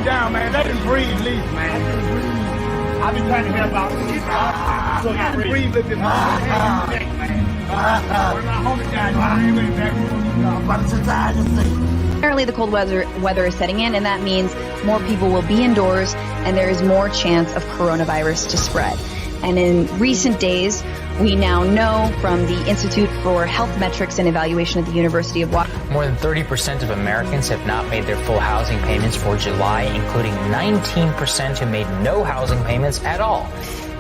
down, man. Let him breathe, at least, man. I've been trying to help out. So I can breathe with him. Apparently the cold weather is setting in, and that means more people will be indoors and there is more chance of coronavirus to spread. And in recent days, we now know from the Institute for Health Metrics and Evaluation at the University of Washington. More than 30% of Americans have not made their full housing payments for July, including 19% who made no housing payments at all.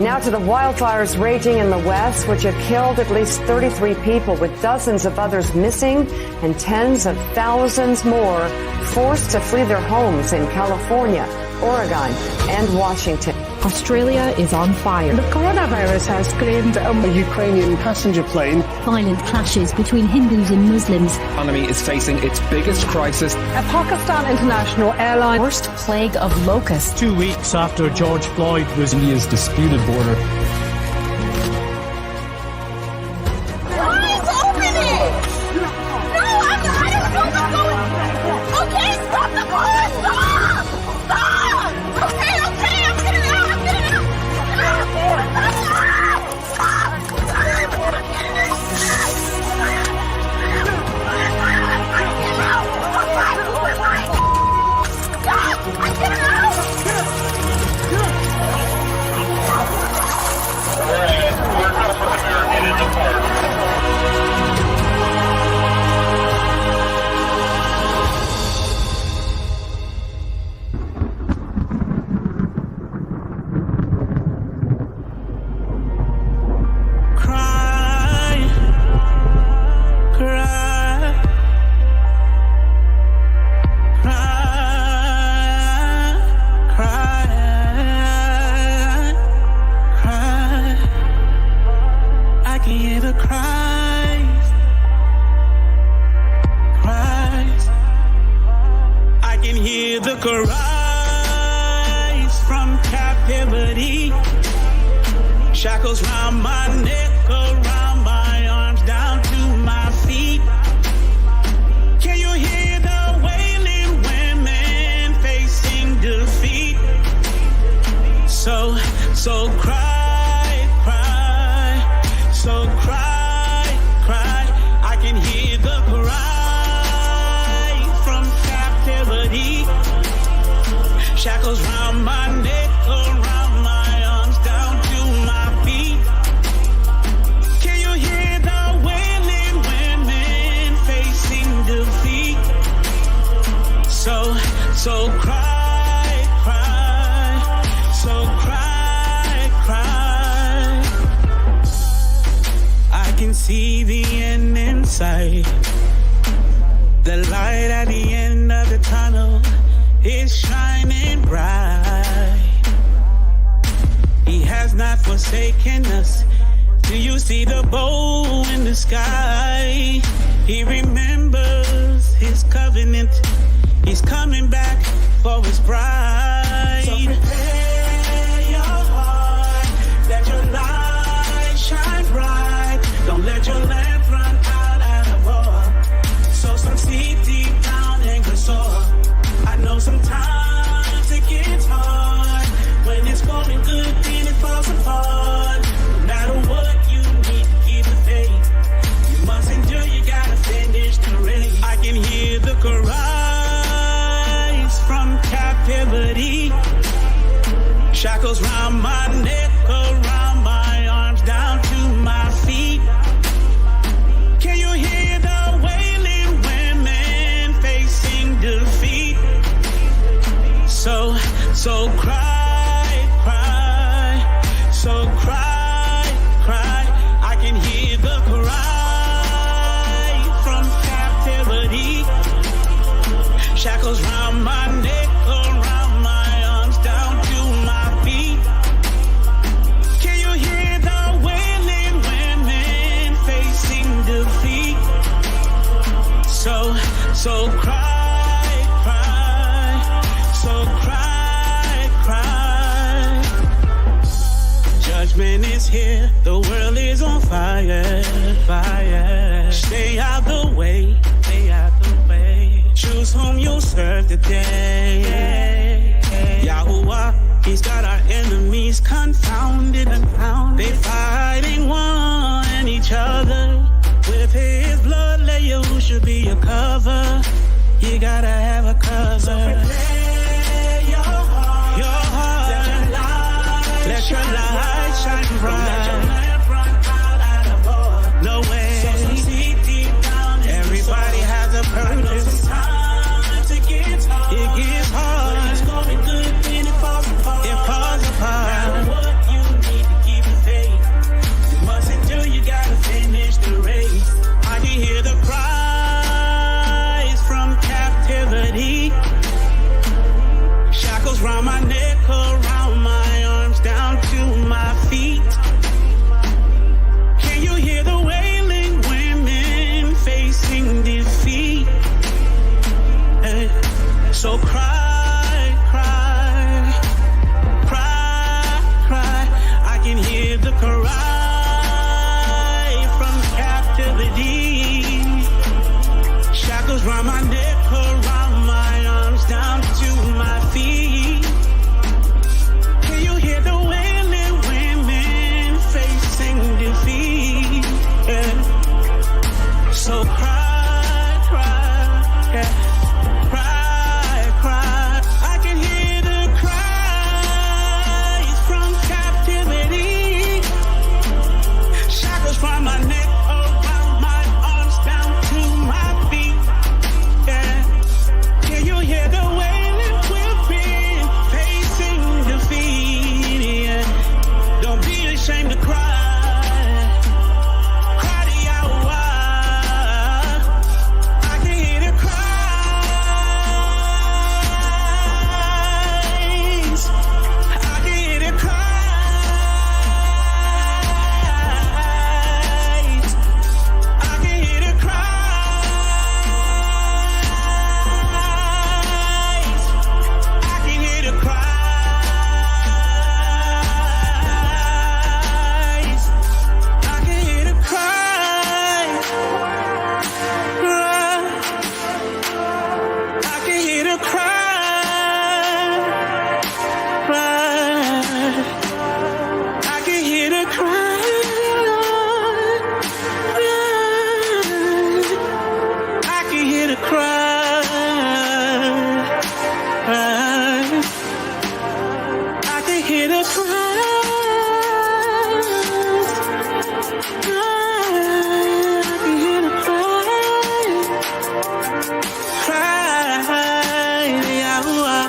Now to the wildfires raging in the West, which have killed at least 33 people, with dozens of others missing and tens of thousands more forced to flee their homes in California, Oregon, and Washington. Australia is on fire. The coronavirus has claimed a Ukrainian passenger plane. Violent clashes between Hindus and Muslims. The economy is facing its biggest crisis. A Pakistan International airline. Worst plague of locusts. 2 weeks after George Floyd was India's disputed border. Shackles round my neck, around my arms, down to my feet. Can you hear the wailing women facing defeat? So cry, cry, so cry, cry. I can hear the cry from captivity. Shackles round my neck, around my arms, down to my feet. Can you hear the wailing women facing defeat? So cry, cry, so cry, cry. I can see the end in sight. The light at the end of the tunnel is shining bright. He has not forsaken us. Do you see the bow in the sky? He remembers his covenant. He's coming back for his bride. So prepare your heart, let your light shine bright. Don't let your lamp run out at a war. Sow some seed deep down in your soul. I know sometimes it gets hard. When it's going good, then it falls apart. No matter what, you need to keep the faith. You must endure, you gotta finish the race. I can hear the cries from captivity. Shackles round my neck, around my arms, down to my feet. Can you hear the wailing women facing defeat? So cry, cry, so cry, cry. I can hear the cry from captivity. Shackles round my neck, around my arms, down to my feet. Can you hear the wailing women facing defeat? So cry, cry, so cry, cry. Judgment is here, the world is on fire, fire. Stay out the way, stay out the way. Choose whom you'll serve today. Yahuwah, he's got our enemies confounded. They fighting one and each other. With his blood, let Yahushua be your cover. You gotta have a cover. So prepare your heart. Let your light shine bright. Let your lamp run out of oil. No way. So see deep down. Everybody has a purpose. Sometimes it gets hard. It gets hard. But it's going good, then it falls apart. It falls apart. Now what you need to keep the faith. You mustn't do. You gotta finish the race. I can hear the cries from captivity. Shackles round my neck, around my arms, down to my feet. Can you hear the wailing women facing defeat? So cry, cry, cry, cry. I can hear the cry from captivity. Shackles round my neck, around my arms, down to my feet. Can you hear the wailing women facing defeat? Yeah. So cry, cry, yeah. Cry, cry. I can hear the cries from captivity. Shackles from my neck, around my arms, down to my feet. Yeah. Can you hear the wailing women facing defeat? Yeah. Don't be ashamed to cry. Cry to Yahweh. I can hear the cries. I can hear the cries. I can hear the cries. I can hear the cries. I can hear the cries. I can hear the cries. I can hear the cries. I can hear the cries. I can hear the cries. I can hear the cries. Cry, Yahweh.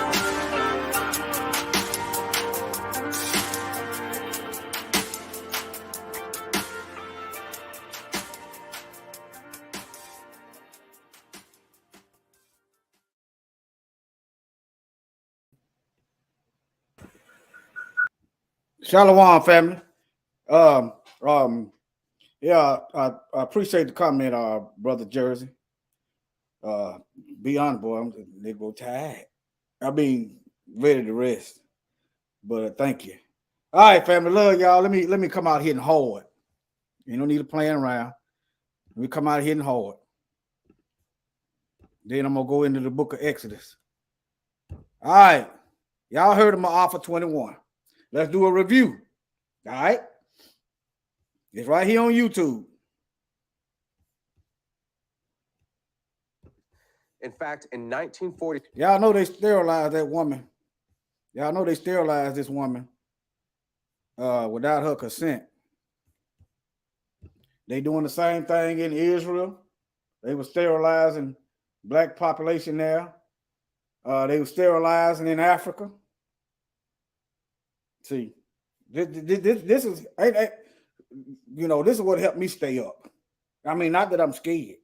Shalom, family. Yeah, I appreciate the comment, brother Jersey. Be honest, boy, I'm nigga tired. I mean, ready to rest. But thank you. All right, family, love y'all. Let me come out hitting hard. You don't need to playing around. Let me come out hitting hard. Then I'm gonna go into the book of Exodus. All right, y'all heard of my offer 21. Let's do a review. All right, it's right here on YouTube. In fact, in 1940, y'all know they sterilized that woman. Y'all know they sterilized this woman without her consent. They doing the same thing in Israel. They were sterilizing black population there. They were sterilizing in Africa. See, this is, you know, this is what helped me stay up. I mean, not that I'm scared.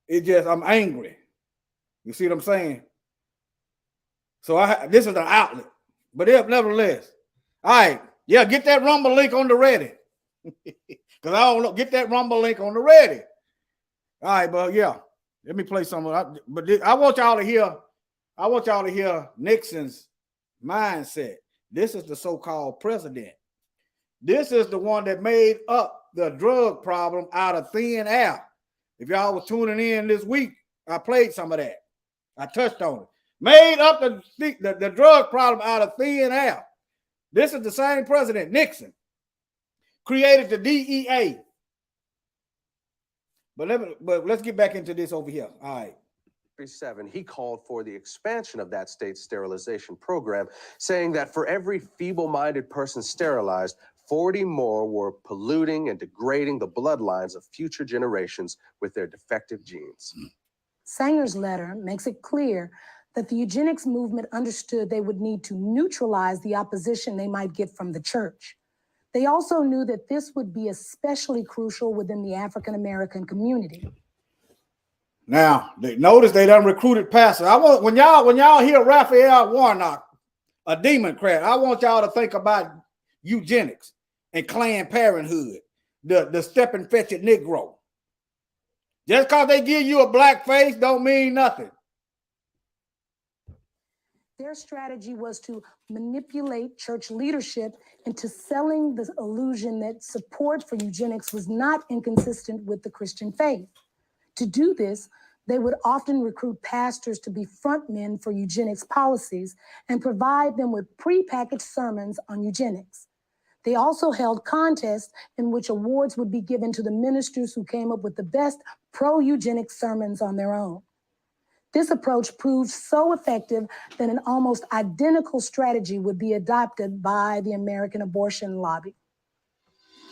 It's just I'm angry. You see what I'm saying? So this is an outlet. But nevertheless, all right, yeah, get that Rumble link on the ready. Because I don't know, get that Rumble link on the ready. All right, but yeah, let me play some of that. But I want y'all to hear Nixon's mindset. This is the so-called president. This is the one that made up the drug problem out of thin air. If y'all was tuning in this week, I played some of that. I touched on it. made up the drug problem out of thin air. This is the same president, Nixon, created the DEA. But let's get back into this over here. All right. He called for the expansion of that state's sterilization program, saying that for every feeble-minded person sterilized, 40 more were polluting and degrading the bloodlines of future generations with their defective genes. Sanger's letter makes it clear that the eugenics movement understood they would need to neutralize the opposition they might get from the church. They also knew that this would be especially crucial within the African American community. Now, notice they done recruited pastors. I want when y'all hear Raphael Warnock, a Democrat, I want y'all to think about eugenics and Planned Parenthood, the step and fetch it Negro. Just because they give you a black face don't mean nothing. Their strategy was to manipulate church leadership into selling the illusion that support for eugenics was not inconsistent with the Christian faith. To do this, they would often recruit pastors to be frontmen for eugenics policies and provide them with prepackaged sermons on eugenics. They also held contests in which awards would be given to the ministers who came up with the best pro-eugenics sermons on their own. This approach proved so effective that an almost identical strategy would be adopted by the American abortion lobby.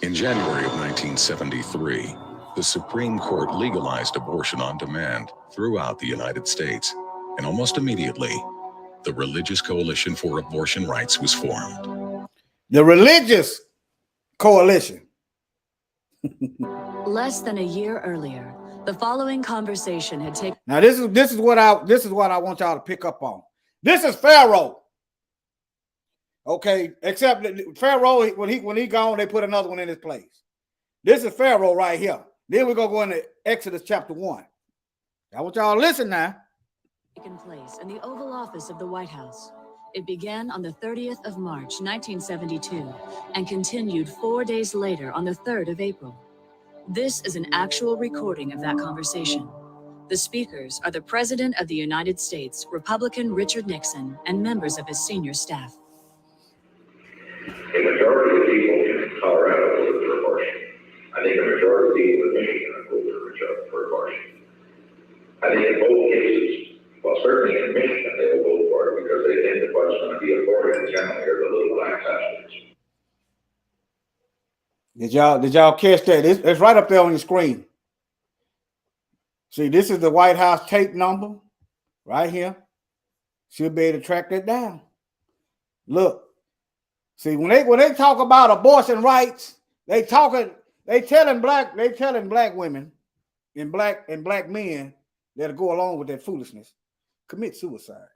In January of 1973, the Supreme Court legalized abortion on demand throughout the United States, and almost immediately, the Religious Coalition for Abortion Rights was formed. The Religious Coalition. Less than a year earlier, the following conversation had taken. Now this is what I want y'all to pick up on. This is Pharaoh. Okay, except that Pharaoh, when he gone, they put another one in his place. This is Pharaoh right here. Then we're gonna go into Exodus chapter 1. I want y'all to listen now. Taken place in the Oval Office of the White House. It began on the 30th of March, 1972, and continued 4 days later on the 3rd of April. This is an actual recording of that conversation. The speakers are the President of the United States, Republican Richard Nixon, and members of his senior staff. A majority of people in Colorado voted for abortion. I think a majority of people in Michigan voted for abortion. I think in both cases, well, certainly in Michigan, they will vote for it because they think that what's going to be aborted generally are the little black bastards. Did y'all catch that? It's right up there on your screen. See, this is the White House tape number right here. Should be able to track that down. Look, see, when they talk about abortion rights, they telling black women and black men that'll go along with that foolishness commit suicide.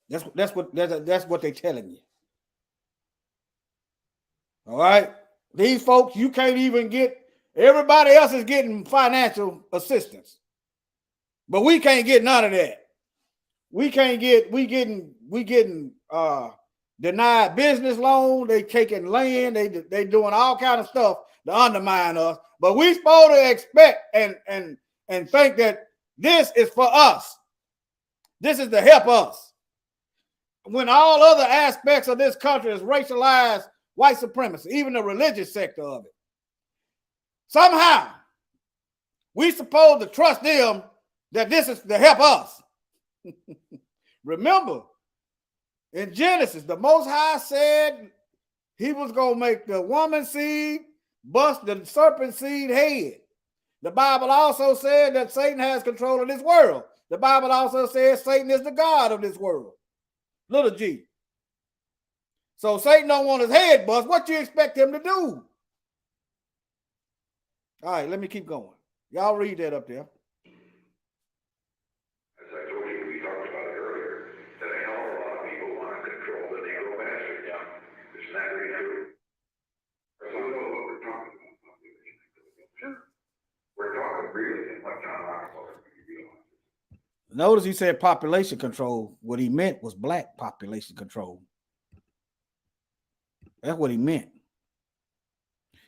That's what they're telling you. All right, these folks, you can't even get. Everybody else is getting financial assistance, but we can't get none of that. We getting denied business loan. They taking land. They doing all kind of stuff to undermine us. But we supposed to expect and think that this is for us. This is to help us. When all other aspects of this country is racialized white supremacy, even the religious sector of it. Somehow, we supposed to trust them that this is to help us. Remember, in Genesis, the Most High said he was going to make the woman seed bust the serpent seed head. The Bible also said that Satan has control of this world. The Bible also says Satan is the God of this world. Little g. So Satan don't want his head bust. What you expect him to do? All right, let me keep going. Y'all read that up there. As I told you, we talked about it earlier, that a hell of a lot of people want to control the Negro bastard. Yeah. Isn't that really true? So we know what we're talking about. Sure. We're talking really what John Rockefeller realized. Notice he said population control. What he meant was black population control. That's what he meant.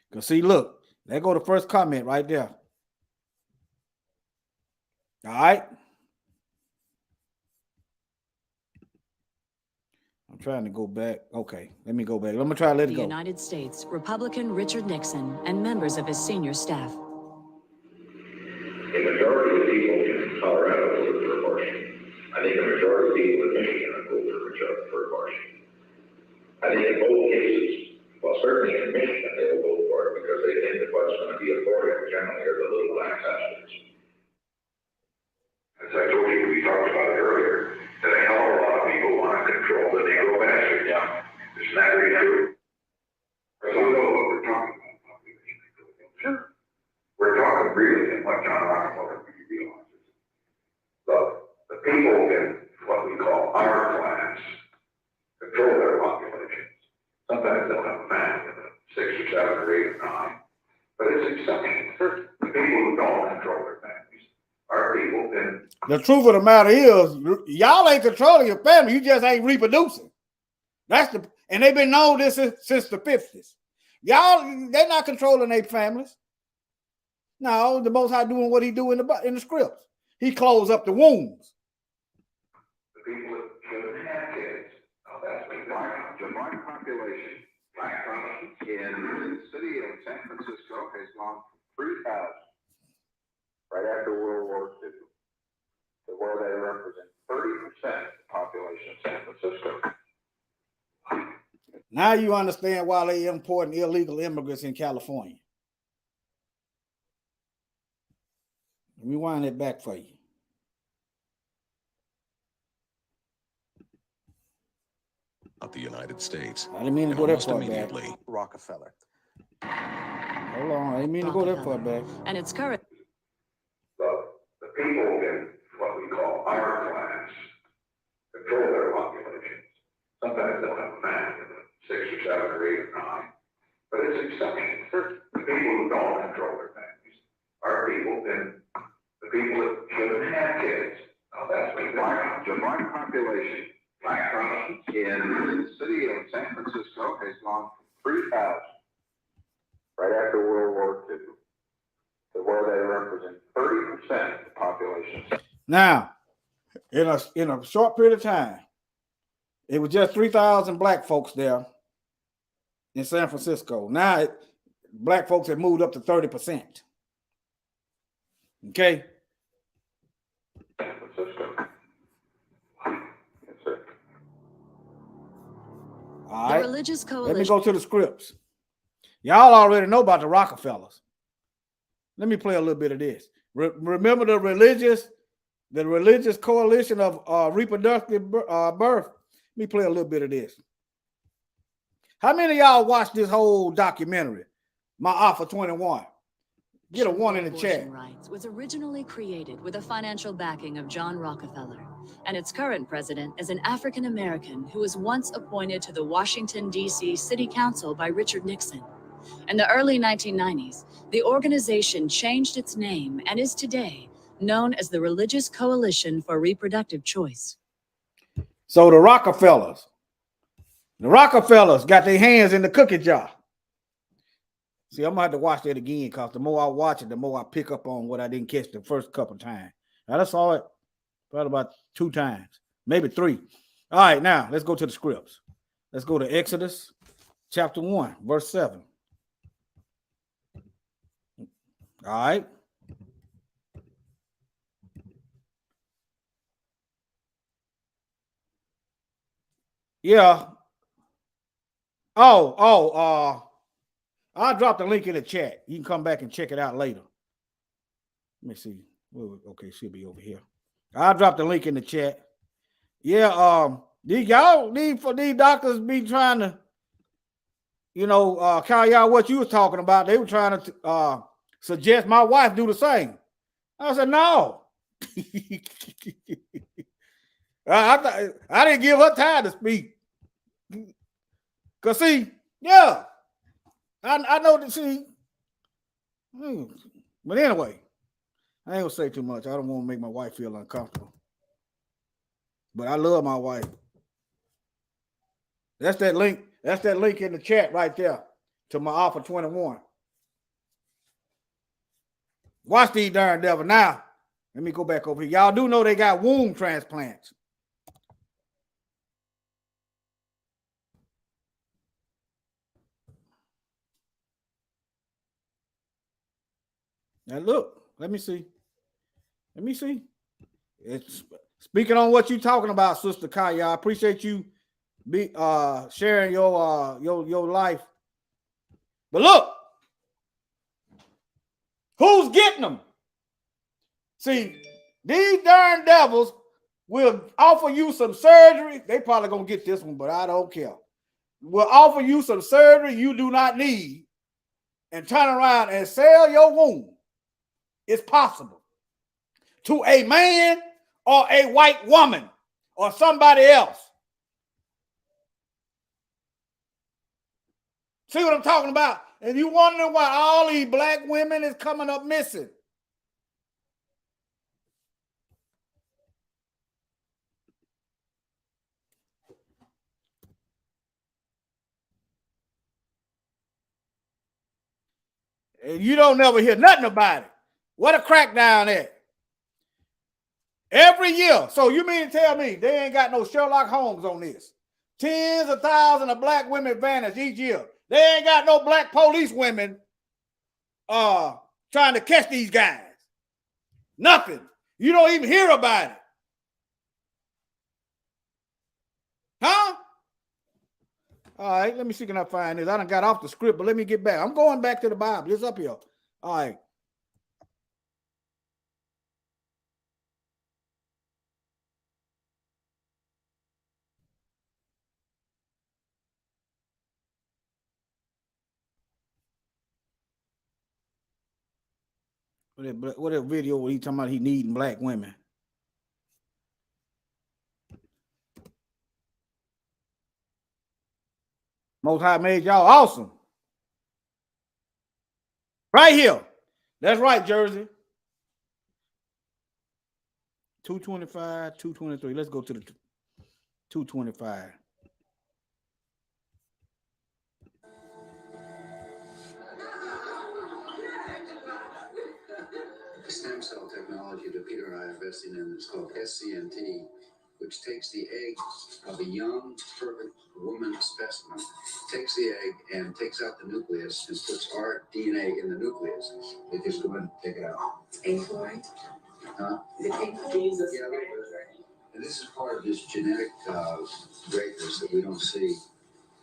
Because see, look, there go the first comment right there. All right. I'm trying to go back. Okay, let me go back. Let me try to let it The go. United States, Republican Richard Nixon, and members of his senior staff. A majority of people in Colorado voted for abortion. I think a majority of people in Michigan voted for abortion. I think in both cases, well, certainly in Michigan, they will vote for it because they think that what's going to be aborted generally are the little black bastards. As I told you, we talked about it earlier, that a hell of a lot of people want to control the Negro bastard. Yeah. Isn't that really true? So we know what we're talking about, population control. Sure. We're talking really, and what John Rockefeller really realizes. Look, the people in what we call our class control their populations. Sometimes they'll have a family of 6 or 7 or 8 or 9, but it's exceptional. The people who don't control their families are people in. The truth of the matter is, y'all ain't controlling your family. You just ain't reproducing. And they've been known this since the 50s. Y'all, they're not controlling their families. No, the Most High doing what he do in the scripts. He closed up the wombs. The people that shouldn't have kids. Oh, that's the black population. Black in the city of San Francisco has gone from 3,000 right after World War II to where they represent 30% of the population of San Francisco. Now you understand why they importing illegal immigrants in California. Let me wind it back for you. Of the United States. I didn't mean to go that far back. Rockefeller. Hold on, I didn't mean to go that far back. And its current. Look, the people in what we call our class control their populations. Sometimes they'll have a family of 6 or 7 or 8 or 9, but it's exceptional. The people who don't control their families are people in the people that shouldn't have kids. Now that's the black population. Black in the city of San Francisco has gone from 3,000 right after World War II to where they represent 30% of the population. Now, in a short period of time, it was just 3,000 black folks there in San Francisco. Now, black folks have moved up to 30%. Okay? San Francisco. That's it. All right. The religious coalition. Let me go to the scripts. Y'all already know about the Rockefellers. Let me play a little bit of this. Remember the religious coalition of reproductive birth? Let me play a little bit of this. How many of y'all watched this whole documentary, My Offer 21? Get a 1 in the chat. Rights was originally created with the financial backing of John Rockefeller, and its current president is an African American who was once appointed to the Washington, D.C. City Council by Richard Nixon. In the early 1990s, the organization changed its name and is today known as the Religious Coalition for Reproductive Choice. So the Rockefellers got their hands in the cookie jar. See, I'm gonna have to watch that again because the more I watch it, the more I pick up on what I didn't catch the first couple times. Now, I saw it probably about 2 times, maybe 3. All right, now let's go to the scripts. Let's go to Exodus chapter 1, verse 7. All right. Yeah. I'll drop the link in the chat. You can come back and check it out later. Let me see. Okay, she'll be over here. I'll drop the link in the chat. Yeah, y'all need for these doctors be trying to, carry out what you was talking about. They were trying to suggest my wife do the same. I said, no. I didn't give her time to speak. Because see, yeah, I know that but anyway, I ain't gonna say too much. I don't want to make my wife feel uncomfortable. But I love my wife. That's that link. That's that link in the chat right there to my Offer 21. Watch these darn devil. Now, let me go back over here. Y'all do know they got womb transplants. Now look, let me see. It's speaking on what you're talking about, Sister Kaya. I appreciate you sharing your life. But look, who's getting them? See, these darn devils will offer you some surgery. They probably gonna get this one, but I don't care. Will offer you some surgery you do not need and turn around and sell your womb. It's possible to a man or a white woman or somebody else. See what I'm talking about? And you wondering why all these black women is coming up missing. And you don't never hear nothing about it. What a crackdown at. Every year. So you mean to tell me they ain't got no Sherlock Holmes on this? Tens of thousands of black women vanish each year. They ain't got no black police women trying to catch these guys. Nothing. You don't even hear about it. Huh? All right, let me see, can I find this? I done got off the script, but let me get back. I'm going back to the Bible. It's up here. All right. What that video where he talking about he needing black women? Most High made y'all awesome. Right here. That's right, Jersey. 225, 223. Let's go to the 225. Stem cell technology that Peter and I are investing in is called SCNT, which takes the egg of a young, perfect woman specimen, takes the egg and takes out the nucleus and puts our DNA in the nucleus. They just go and take it out. Pink Floyd? Huh? Is it Pink Floyd? Jesus. Yeah, and this is part of this genetic greatness that we don't see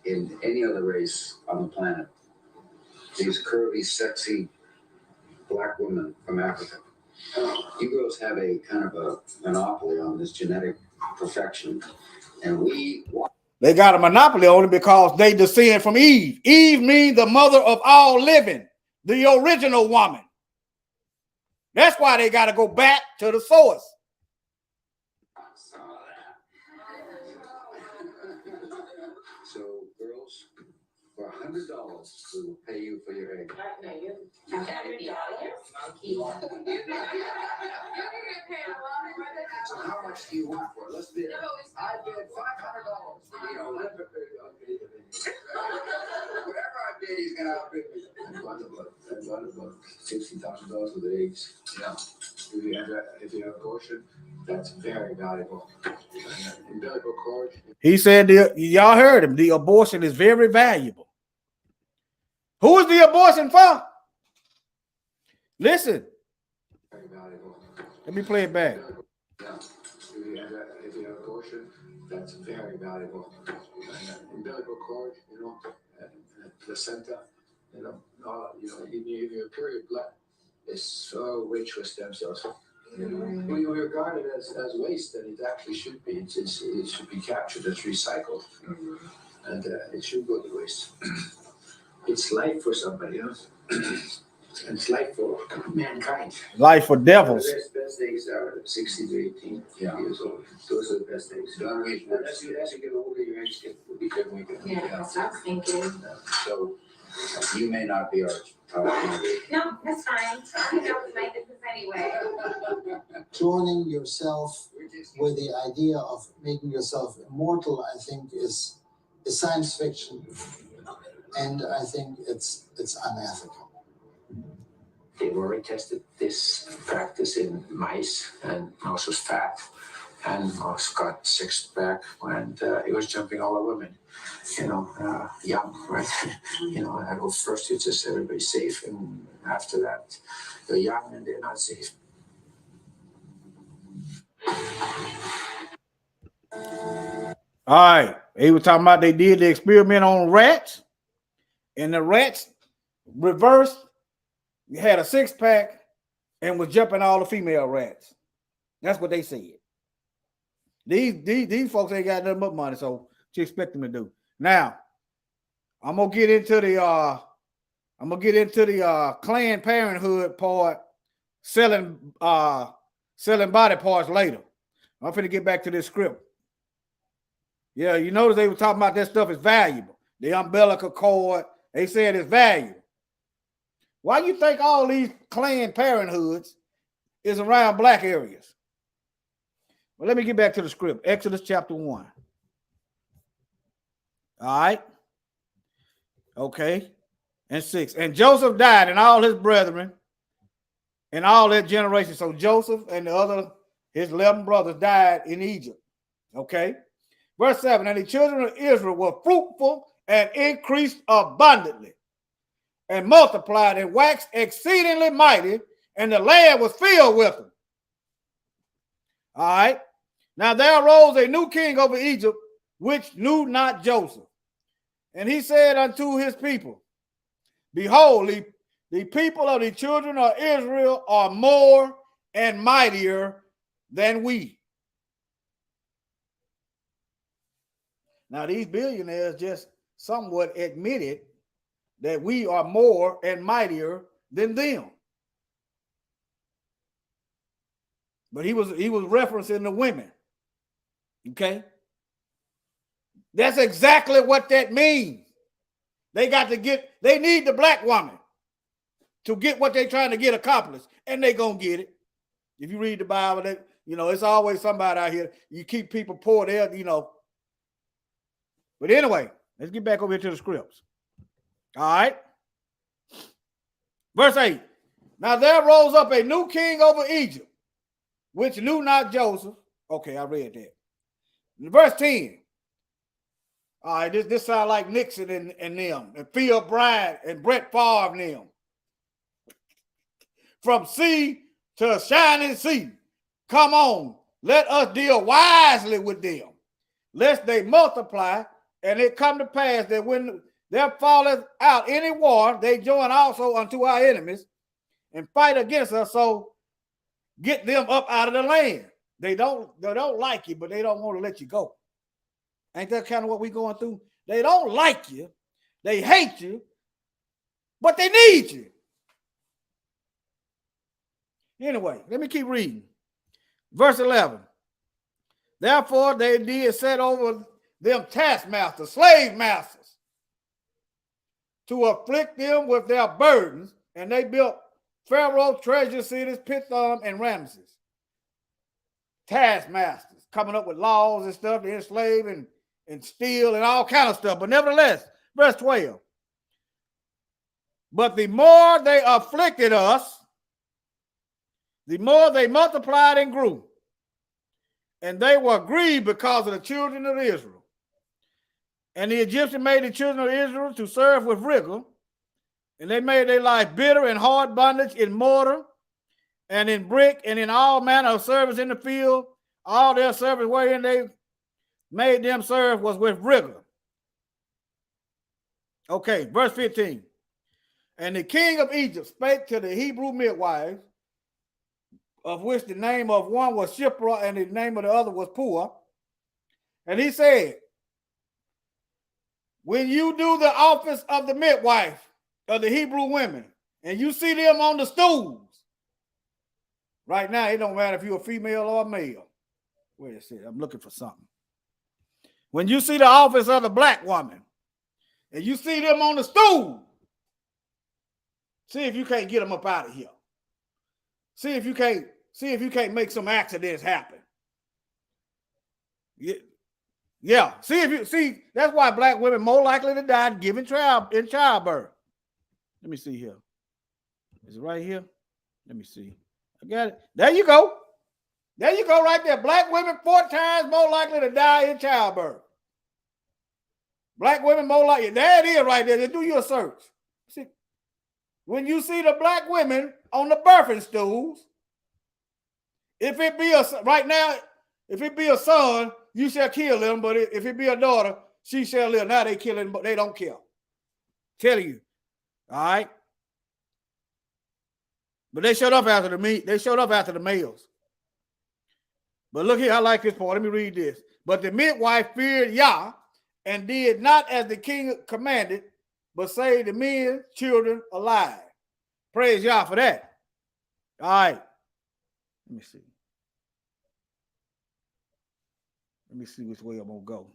in any other race on the planet. These curvy, sexy black women from Africa. You girls have a kind of a monopoly on this genetic perfection, and they got a monopoly on it because they descend from Eve. Eve means the mother of all living, the original woman. That's why they got to go back to the source. So, girls, for $100, we will pay you for your egg. $100? So how much do you want for it? Let's bid. I bid $500. You know, whatever I bid, he's gonna outbid me. I've got about $60,000 with eggs. Yeah. If you have abortion, that's very valuable. Umbilical cord. He said, y'all heard him. The abortion is very valuable. Who is the abortion for? Listen. Very valuable. Let me play it back. Yeah. If you have abortion, that's very valuable. Umbilical cord, you know, placenta, you know, even your period blood is so rich with stem cells. You know, when you regard it as waste, then it actually should be. It should be captured as recycled, and it should go to waste. It's life for somebody else. It's life for mankind. Life for devils. The best eggs are 60 to 18 years old. Those are the best eggs. As you get older, your eggs will be different. Yeah, that's what I was thinking. So you may not be our No, that's fine. I know it's my business anyway. Joining yourself with the idea of making yourself immortal, I think, is science fiction, and I think it's unethical. They've already tested this practice in mice, and mouse was fat. and got six-pack, and he was jumping all over me. Young, right? At first it's just everybody's safe, and after that, they're young and they're not safe. All right. He was talking about they did the experiment on rats, and the rats reversed, had a six-pack, and was jumping all the female rats. That's what they said. These folks ain't got nothing but money, so what you expect them to do? Now, I'm gonna get into the Planned Parenthood part, selling body parts later. I'm finna get back to this script. Yeah, you notice they were talking about that stuff is valuable. The umbilical cord, they said it's valuable. Why you think all these Planned Parenthoods is around black areas? Well, let me get back to the script. Exodus chapter 1. All right. Okay. And 6. And Joseph died, and all his brethren, and all their generation. So Joseph and his 11 brothers died in Egypt. Okay. Verse 7. And the children of Israel were fruitful and increased abundantly, and multiplied and waxed exceedingly mighty, and the land was filled with them. All right. Now there arose a new king over Egypt, which knew not Joseph. And he said unto his people, behold, the people of the children of Israel are more and mightier than we. Now these billionaires just somewhat admitted that we are more and mightier than them. But he was referencing the women. Okay. That's exactly what that means. They need the black woman to get what they're trying to get accomplished, and they're gonna get it. If you read the Bible, that it's always somebody out here. You keep people poor there, But anyway, let's get back over here to the scripts. All right. Verse 8. Now there rose up a new king over Egypt, which knew not Joseph. Okay, I read that. Verse 10. All right, this sounds like Nixon and them, and Phil Bryant and Brett Favre and them. From sea to shining sea. Come on, let us deal wisely with them, lest they multiply, and it come to pass that when there falleth out any war, they join also unto our enemies and fight against us, so get them up out of the land. They don't like you, but they don't want to let you go. Ain't that kind of what we're going through? They don't like you, they hate you, but they need you. Anyway, let me keep reading. Verse 11. Therefore they did set over them taskmasters, slave masters, to afflict them with their burdens, and they built Pharaoh treasure cities, Pithom and Ramses. Taskmasters coming up with laws and stuff to enslave and steal and all kind of stuff. But nevertheless, verse 12. But the more they afflicted us, the more they multiplied and grew. And they were grieved because of the children of Israel. And the Egyptians made the children of Israel to serve with rigor. And they made their life bitter and hard bondage in mortar and in brick and in all manner of service in the field. All their service wherein they made them serve was with rigor. Okay, verse 15. And the king of Egypt spake to the Hebrew midwives, of which the name of one was Shipra and the name of the other was Puah. And he said, when you do the office of the midwife of the Hebrew women, and you see them on the stools, right now, it don't matter if you're a female or a male. Wait a second, I'm looking for something. When you see the office of the black woman, and you see them on the stool, see if you can't get them up out of here. See if you can't make some accidents happen. Yeah. See, that's why black women more likely to die in childbirth. Let me see here. Is it right here? Let me see. I got it. There you go. There you go right there. Black women 4 times more likely to die in childbirth. Black women more likely. There it is right there. Just do your search. See, when you see the black women on the birthing stools, if it be right now, if it be a son, you shall kill him. But if it be a daughter, she shall live. Now they kill him, but they don't kill. Telling you. All right. But they showed up after the meat. They showed up after the males. But look here, I like this part. Let me read this. But the midwife feared Yah and did not as the king commanded, but saved the men, children alive. Praise Yah for that. All right. Let me see. Let me see which way I'm going to go.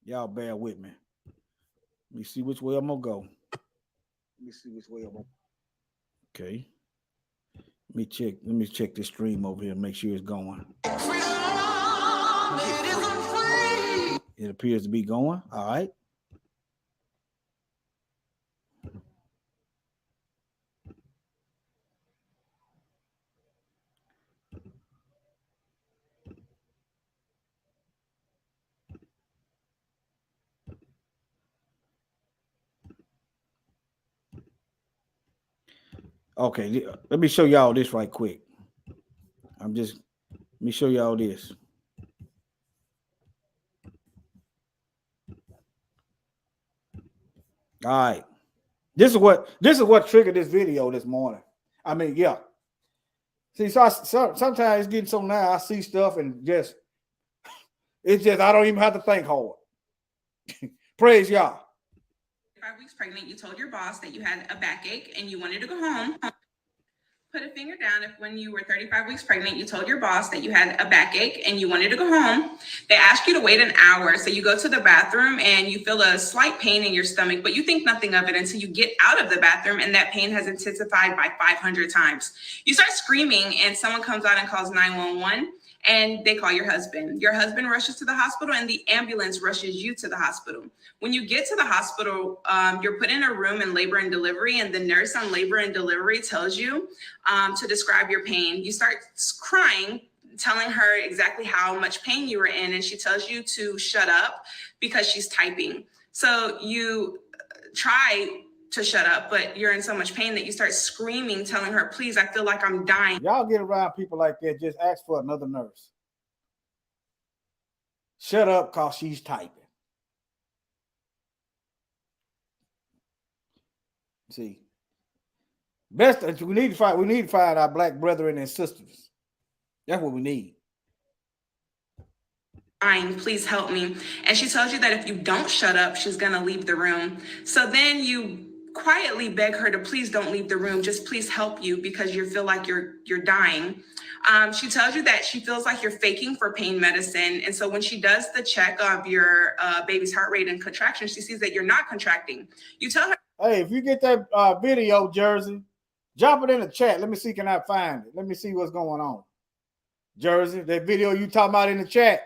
Y'all bear with me. Let me see which way I'm going to go. Let me see which way I'm going to. Okay. Let me check this stream over here and make sure it's going. It appears to be going. All right. Okay, let me show y'all this right quick. Let me show y'all this. All right. This is what triggered this video this morning. I mean, yeah. See, so sometimes it's getting so now I see stuff and it's just I don't even have to think hard. Praise Yah. 5 weeks pregnant, you told your boss that you had a backache and you wanted to go home. Put a finger down if when you were 35 weeks pregnant, you told your boss that you had a backache and you wanted to go home. They asked you to wait an hour. So you go to the bathroom and you feel a slight pain in your stomach, but you think nothing of it until you get out of the bathroom and that pain has intensified by 500 times. You start screaming and someone comes out and calls 911. And they call your husband. Your husband rushes to the hospital and the ambulance rushes you to the hospital. When you get to the hospital, you're put in a room in labor and delivery, and the nurse on labor and delivery tells you to describe your pain. You start crying, telling her exactly how much pain you were in, and she tells you to shut up because she's typing. So you try to shut up, but you're in so much pain that you start screaming, telling her, please, I feel like I'm dying. Y'all get around people like that, just ask for another nurse. Shut up because she's typing. See, best we need to find our black brethren and sisters. That's what we need. Please help me. And she tells you that if you don't shut up, she's gonna leave the room. So then you quietly beg her to please don't leave the room, just please help you because you feel like you're dying. She tells you that she feels like you're faking for pain medicine. And so when she does the check of your baby's heart rate and contraction, she sees that you're not contracting. You tell her, hey, if you get that video, Jersey, drop it in the chat. Let me see, can I find it? Let me see what's going on. Jersey, that video you talking about in the chat,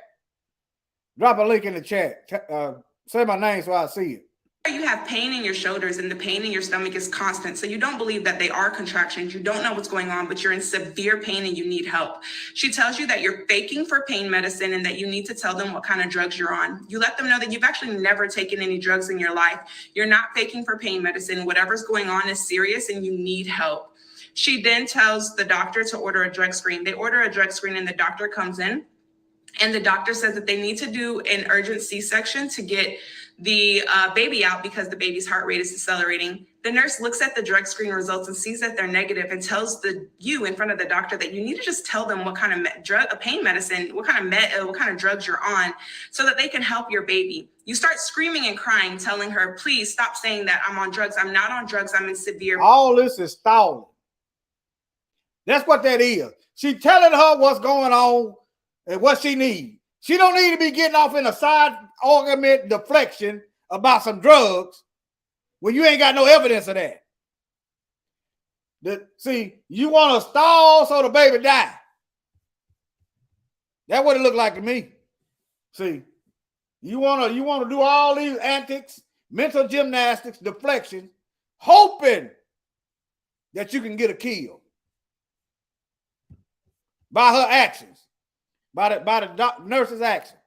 drop a link in the chat. Say my name so I see it. you have pain in your shoulders and the pain in your stomach is constant. So you don't believe that they are contractions. You don't know what's going on, but you're in severe pain and you need help. She tells you that you're faking for pain medicine and that you need to tell them what kind of drugs you're on. You let them know that you've actually never taken any drugs in your life. You're not faking for pain medicine. Whatever's going on is serious and you need help. She then tells the doctor to order a drug screen. They order a drug screen and the doctor comes in and the doctor says that they need to do an urgent C-section to get the baby out because the baby's heart rate is decelerating. The nurse looks at the drug screen results and sees that they're negative and tells you in front of the doctor that you need to just tell them what kind of pain medicine, what kind of drugs you're on so that they can help your baby. You start screaming and crying, telling her, please stop saying that I'm on drugs. I'm not on drugs. I'm in severe. All this is stalling. That's what that is. She telling her what's going on and what she needs. She don't need to be getting off in a side argument deflection about some drugs when you ain't got no evidence of that. See, you want to stall so the baby die. That's what it looked like to me. See, you want to do all these antics, mental gymnastics, deflection, hoping that you can get a kill. by her actions, by the nurse's actions.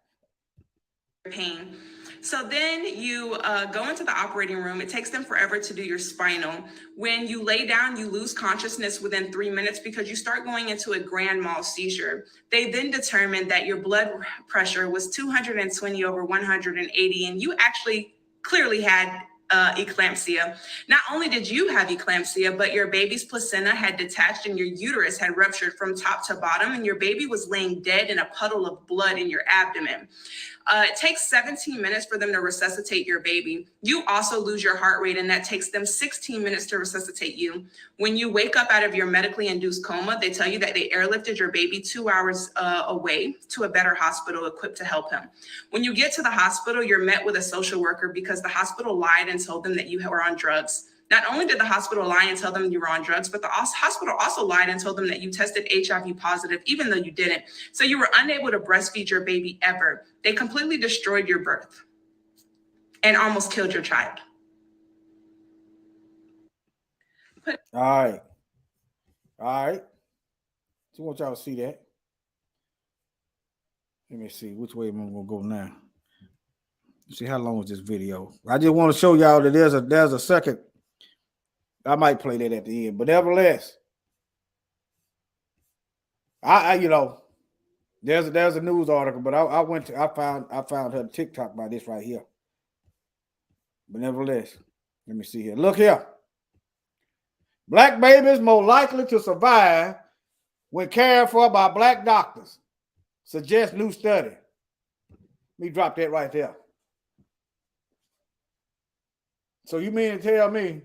Pain. So then you go into the operating room. It takes them forever to do your spinal. When you lay down, you lose consciousness within 3 minutes because you start going into a grand mal seizure. They then determined that your blood pressure was 220 over 180, and you actually clearly had eclampsia. Not only did you have eclampsia, but your baby's placenta had detached and your uterus had ruptured from top to bottom, and your baby was laying dead in a puddle of blood in your abdomen. It takes 17 minutes for them to resuscitate your baby. You also lose your heart rate, and that takes them 16 minutes to resuscitate you. When you wake up out of your medically induced coma, they tell you that they airlifted your baby 2 hours away to a better hospital equipped to help him. When you get to the hospital, you're met with a social worker because the hospital lied and told them that you were on drugs. Not only did the hospital lie and tell them you were on drugs, but the hospital also lied and told them that you tested HIV positive, even though you didn't. So you were unable to breastfeed your baby ever. They completely destroyed your birth and almost killed your child. All right. So I want y'all to see that. Let me see which way I'm gonna go now. See how long is this video? I just want to show y'all that there's a second. I might play that at the end, but nevertheless, I there's a news article, but I found her TikTok by this right here. But nevertheless, let me see here. Look here. Black babies more likely to survive when cared for by black doctors, suggests new study. Let me drop that right there. So you mean to tell me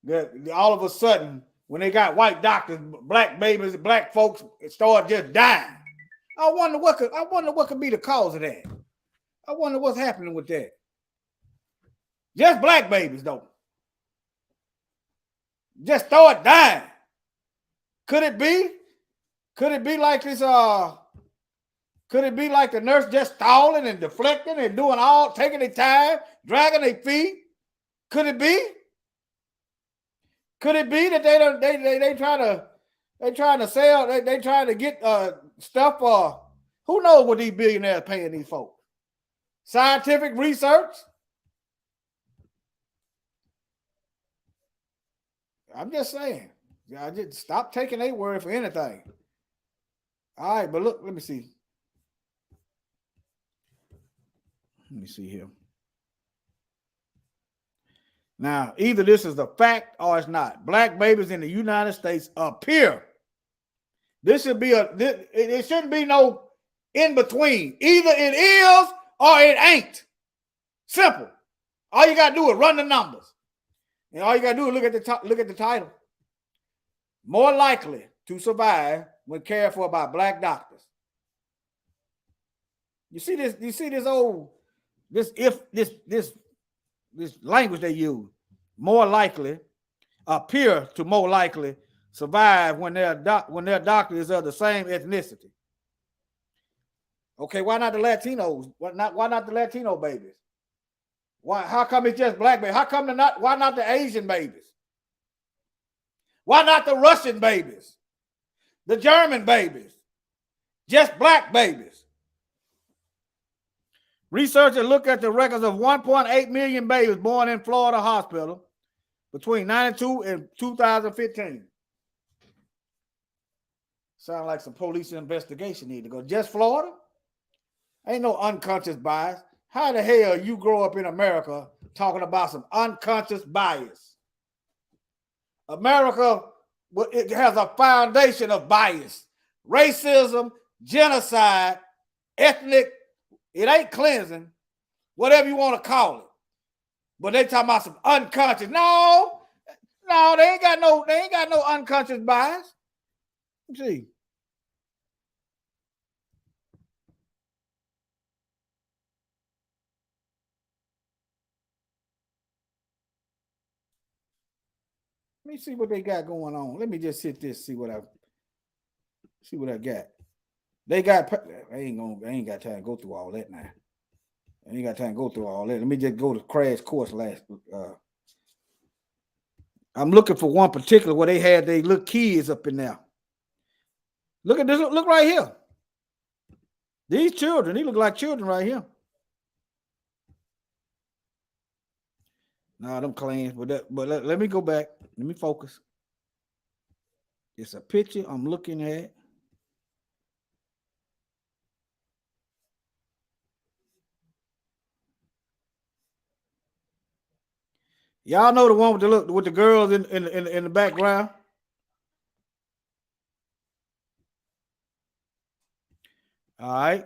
that all of a sudden, when they got white doctors, black babies, black folks start just dying? I wonder what could be the cause of that. I wonder what's happening with that. Just black babies, though. Just start dying. Could it be? Could it be like this? Could it be like the nurse just stalling and deflecting and doing taking their time, dragging their feet? Could it be? Could it be that they trying to sell, they trying to get stuff? Who knows what these billionaires paying these folks? Scientific research? I'm just saying. I just stop taking their word for anything. All right, but look, let me see. Let me see here. Now, either this is a fact or it's not. Black babies in the United States appear. This should be it shouldn't be no in between. Either it is or it ain't. Simple. All you gotta do is run the numbers. And all you gotta do is look at the title. More likely to survive when cared for by black doctors. You see this? You see this this language they use? More likely, appear to more likely survive when their doctor is of the same ethnicity. Okay, why not the Latinos? Why not the Latino babies? Why? How come it's just black babies? Why not the Asian babies? Why not the Russian babies? The German babies? Just black babies. Researchers look at the records of 1.8 million babies born in Florida hospital between 92 and 2015. Sound like some police investigation need to go. Just Florida? Ain't no unconscious bias. How the hell you grow up in America talking about some unconscious bias? America, it has a foundation of bias. Racism, genocide, ethnic, it ain't cleansing, whatever you want to call it. But they talking about some unconscious. No, they ain't got no unconscious bias. Let's see. Let me see what they got going on. Let me just hit this, see what I got. I ain't got time to go through all that now. I ain't got time to go through all that. Let me just go to crash course I'm looking for one particular where they had their little kids up in there. Look at this. Look right here. These children, they look like children right here. Nah, them claims, but let me go back. Let me focus. It's a picture I'm looking at. Y'all know the one with the girls in the background. All right.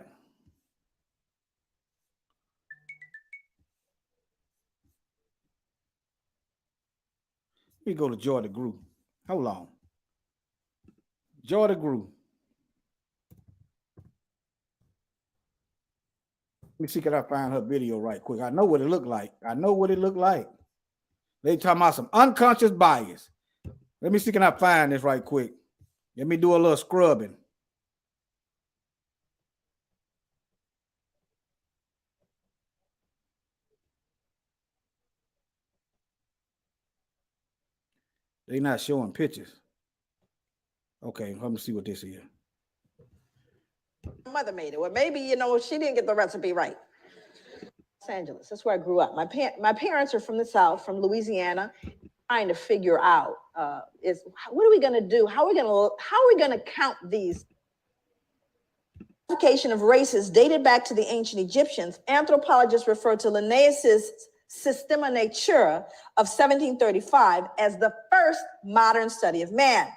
Let me go to Joy DeGrew. Hold on. Joy DeGrew. Let me see, can I find her video right quick? I know what it looked like. They talking about some unconscious bias. Let me see, can I find this right quick? Let me do a little scrubbing. They not showing pictures. Okay, let me see what this is. Mother made it. Or maybe, she didn't get the recipe right. Los Angeles, that's where I grew up. My parents are from the South, from Louisiana, trying to figure out what are we going to do? How are we going to count these? Classification of races dated back to the ancient Egyptians. Anthropologists refer to Linnaeus's Systema Naturae of 1735 as the first modern study of man.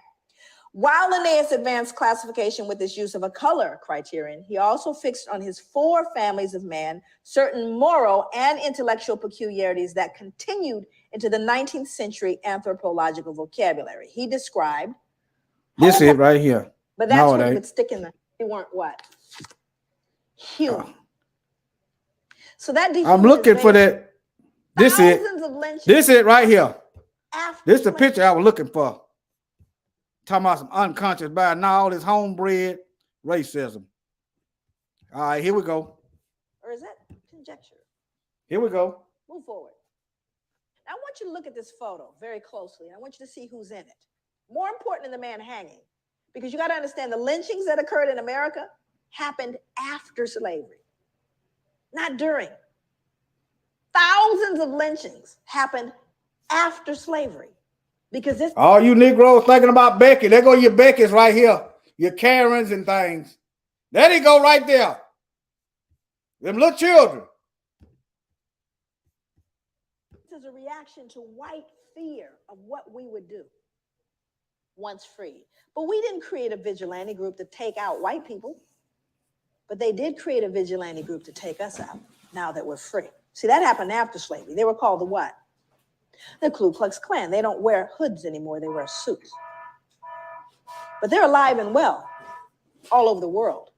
While Linnaeus advanced classification with his use of a color criterion, he also fixed on his 4 families of man certain moral and intellectual peculiarities that continued into the 19th century anthropological vocabulary. He described this is right here. But that's what he would stick in there. They weren't what? Human. So that I'm looking for that. This is right here. This is the picture I was looking for. Talking about some unconscious bias. Now all this homebred racism. All right, here we go. Or is that conjecture? Here we go. Move forward. Now I want you to look at this photo very closely. I want you to see who's in it. More important than the man hanging. Because you got to understand the lynchings that occurred in America happened after slavery, not during. Thousands of lynchings happened after slavery. Because this all you Negroes thinking about Becky, there go your Becky's right here, your Karens and things. There they go right there. Them little children. This is a reaction to white fear of what we would do once freed. But we didn't create a vigilante group to take out white people. But they did create a vigilante group to take us out now that we're free. See, that happened after slavery. They were called the what? The Ku Klux Klan. They don't wear hoods anymore. They wear suits. But they're alive and well all over the world,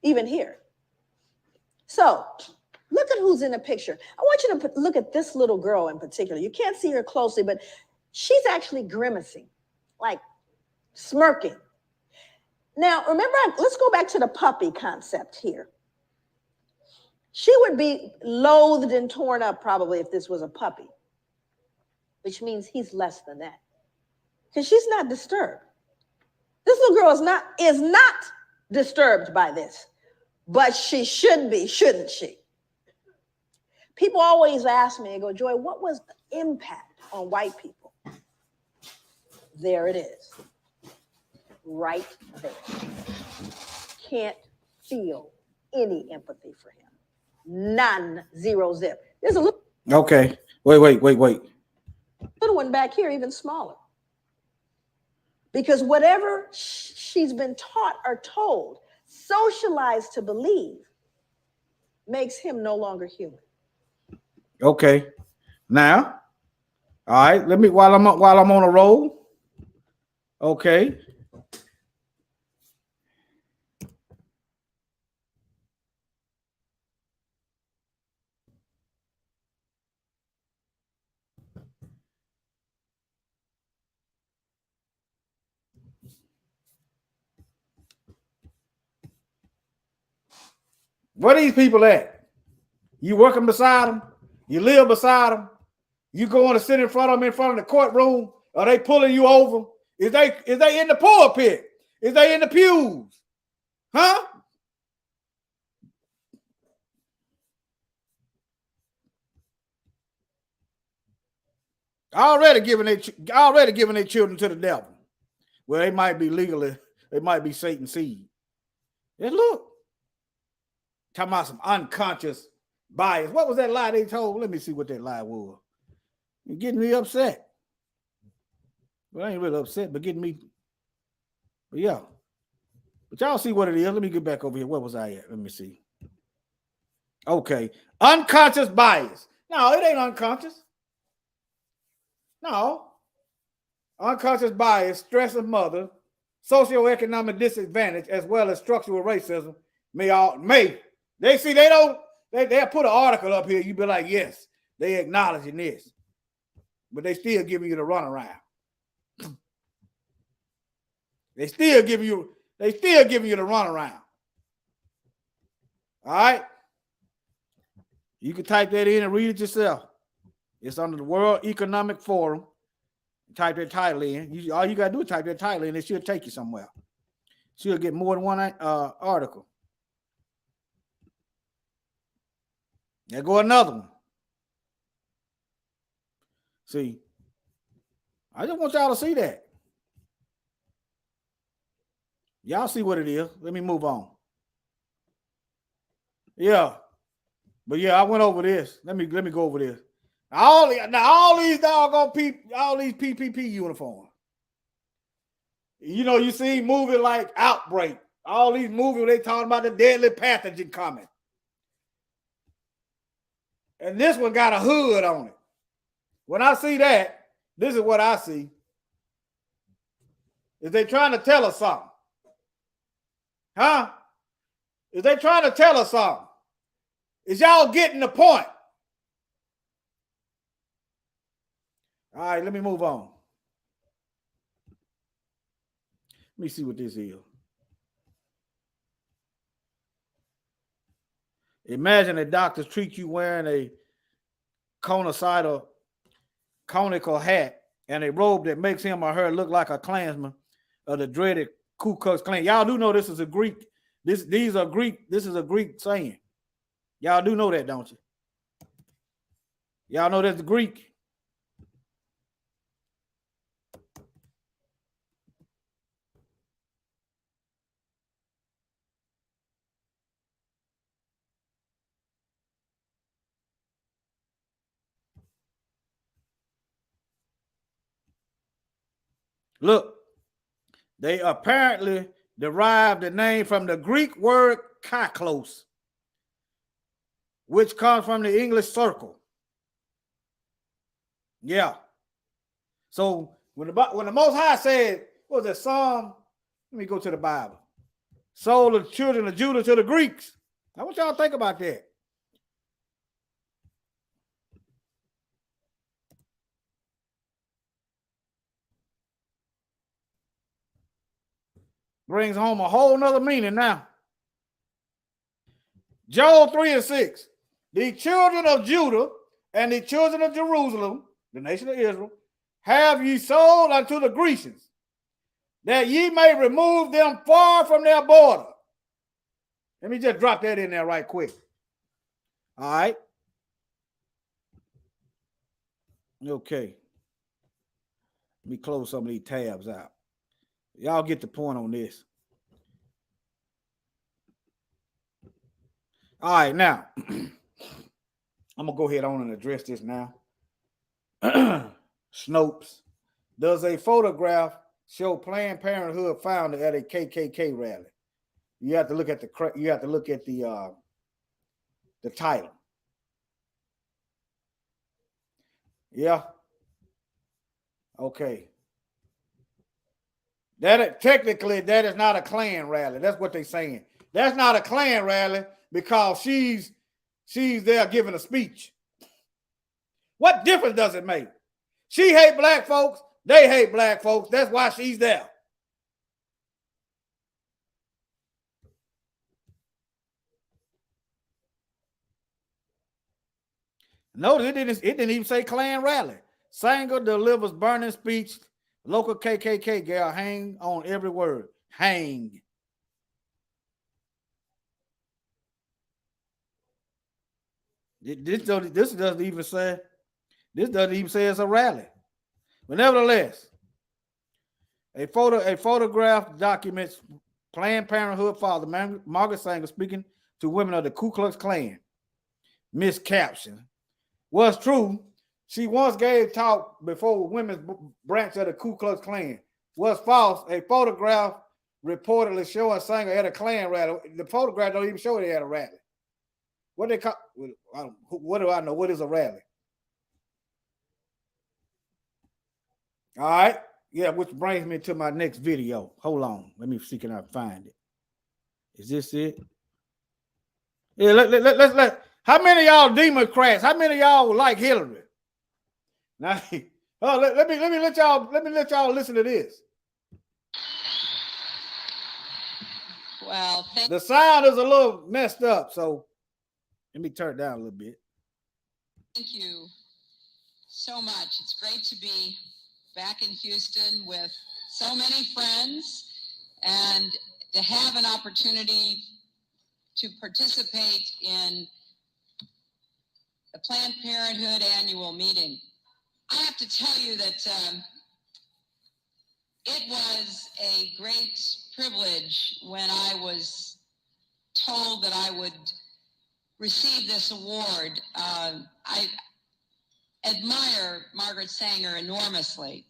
even here. So look at who's in the picture. I want you to look at this little girl in particular. You can't see her closely, but she's actually grimacing, like smirking. Now, remember, let's go back to the puppy concept here. She would be loathed and torn up probably if this was a puppy, which means he's less than that. Because she's not disturbed. This little girl is not disturbed by this, but she should be, shouldn't she? People always ask me, they go, Joy, what was the impact on white people? There it is. Right there. Can't feel any empathy for him. None, 0, zip. There's a little. Okay. Wait. Little one back here, even smaller. Because whatever she's been taught or told, socialized to believe, makes him no longer human. Okay. Now, all right. Let me while I'm on a roll. Okay. Where these people at? You working beside them? You live beside them? You going to sit in front of them in front of the courtroom? Are they pulling you over? Is they in the pulpit? Is they in the pews? Huh? Already giving their children to the devil. Well, they might be legally, they might be Satan's seed. And look, talking about some unconscious bias. What was that lie they told? Let me see what that lie was. You're getting me upset. Well, I ain't really upset, but getting me. But yeah. But y'all see what it is. Let me get back over here. Where was I at? Let me see. Okay. Unconscious bias. No, it ain't unconscious. No. Unconscious bias, stress of mother, socioeconomic disadvantage, as well as structural racism may. They see they'll put an article up here. You be like, yes, they acknowledging this. But they still giving you the runaround. They still giving you the runaround. All right. You can type that in and read it yourself. It's under the World Economic Forum. Type that title in. All you got to do is type that title in. It should take you somewhere. She'll get more than one article. There go another one. See, I just want y'all to see that. Y'all see what it is. Let me move on. Yeah. But yeah, I went over this. Let me go over this. All these doggone all these PPP uniforms. You know, you see movies like Outbreak. All these movies, they talking about the deadly pathogen coming. And this one got a hood on it. When I see that, this is what I see. Is they trying to tell us something? Huh? Is they trying to tell us something? Is y'all getting the point? All right, let me move on. Let me see what this is. Imagine a doctor treat you wearing a conical hat and a robe that makes him or her look like a Klansman of the dreaded Ku Klux Klan. Y'all do know this is a Greek. This is a Greek saying. Y'all do know that, don't you? Y'all know that's Greek. Look, they apparently derived the name from the Greek word kaklos, which comes from the English circle. Yeah. So when the Most High said, what was that Psalm? Let me go to the Bible. Sold the children of Judah to the Greeks. Now, what y'all think about that? Brings home a whole nother meaning now. Joel 3:6. The children of Judah and the children of Jerusalem, the nation of Israel, have ye sold unto the Grecians, that ye may remove them far from their border. Let me just drop that in there right quick. All right. Okay. Let me close some of these tabs out. Y'all get the point on this. All right, now I'm gonna go ahead on and address this now. Snopes. Does a photograph show Planned Parenthood founder at a KKK rally? You have to look at the title. Yeah. Okay. Technically, that is not a Klan rally. That's what they're saying. That's not a Klan rally because she's there giving a speech. What difference does it make? She hate black folks. They hate black folks. That's why she's there. Notice it didn't even say Klan rally. Sanger delivers burning speech. Local KKK gal hang on every word. hang. This doesn't even say it's a rally. But nevertheless, a photograph documents Planned Parenthood father Margaret Sanger speaking to women of the Ku Klux Klan. Miscaption. Was true. She once gave talk before women's branch of the Ku Klux Klan. Was false. A photograph reportedly showing Sanger at a Klan rally. The photograph don't even show they had a rally. What they call? What do I know? What is a rally? All right. Yeah, which brings me to my next video. Hold on. Let me see, can I find it? Is this it? Yeah, let's how many of y'all Democrats? How many of y'all like Hillary? Now, let me let y'all listen to this. Well, the sound is a little messed up, so let me turn it down a little bit. Thank you so much. It's great to be back in Houston with so many friends and to have an opportunity to participate in the Planned Parenthood annual meeting. I have to tell you that it was a great privilege when I was told that I would receive this award. I admire Margaret Sanger enormously.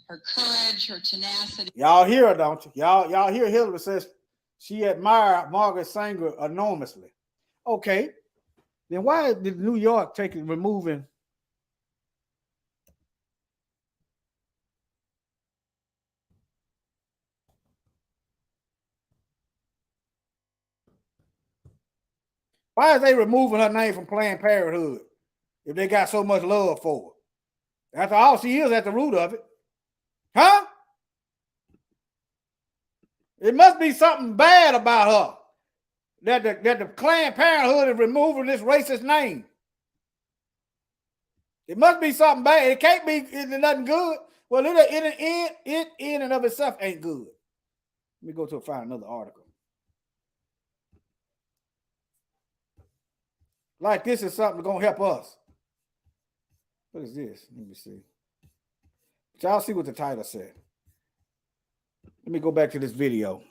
Her courage, her tenacity. Y'all hear her, don't you? Y'all hear Hillary says she admired Margaret Sanger enormously. Okay, then why did New York removing? Why is they removing her name from Planned Parenthood if they got so much love for her? After all, she is at the root of it. Huh? It must be something bad about her that the Planned Parenthood is removing this racist name. It must be something bad. It can't be nothing good. Well, it in and of itself ain't good. Let me go to find another article. Like this is something going to help us. What is this? Let me see. Y'all see what the title said. Let me go back to this video.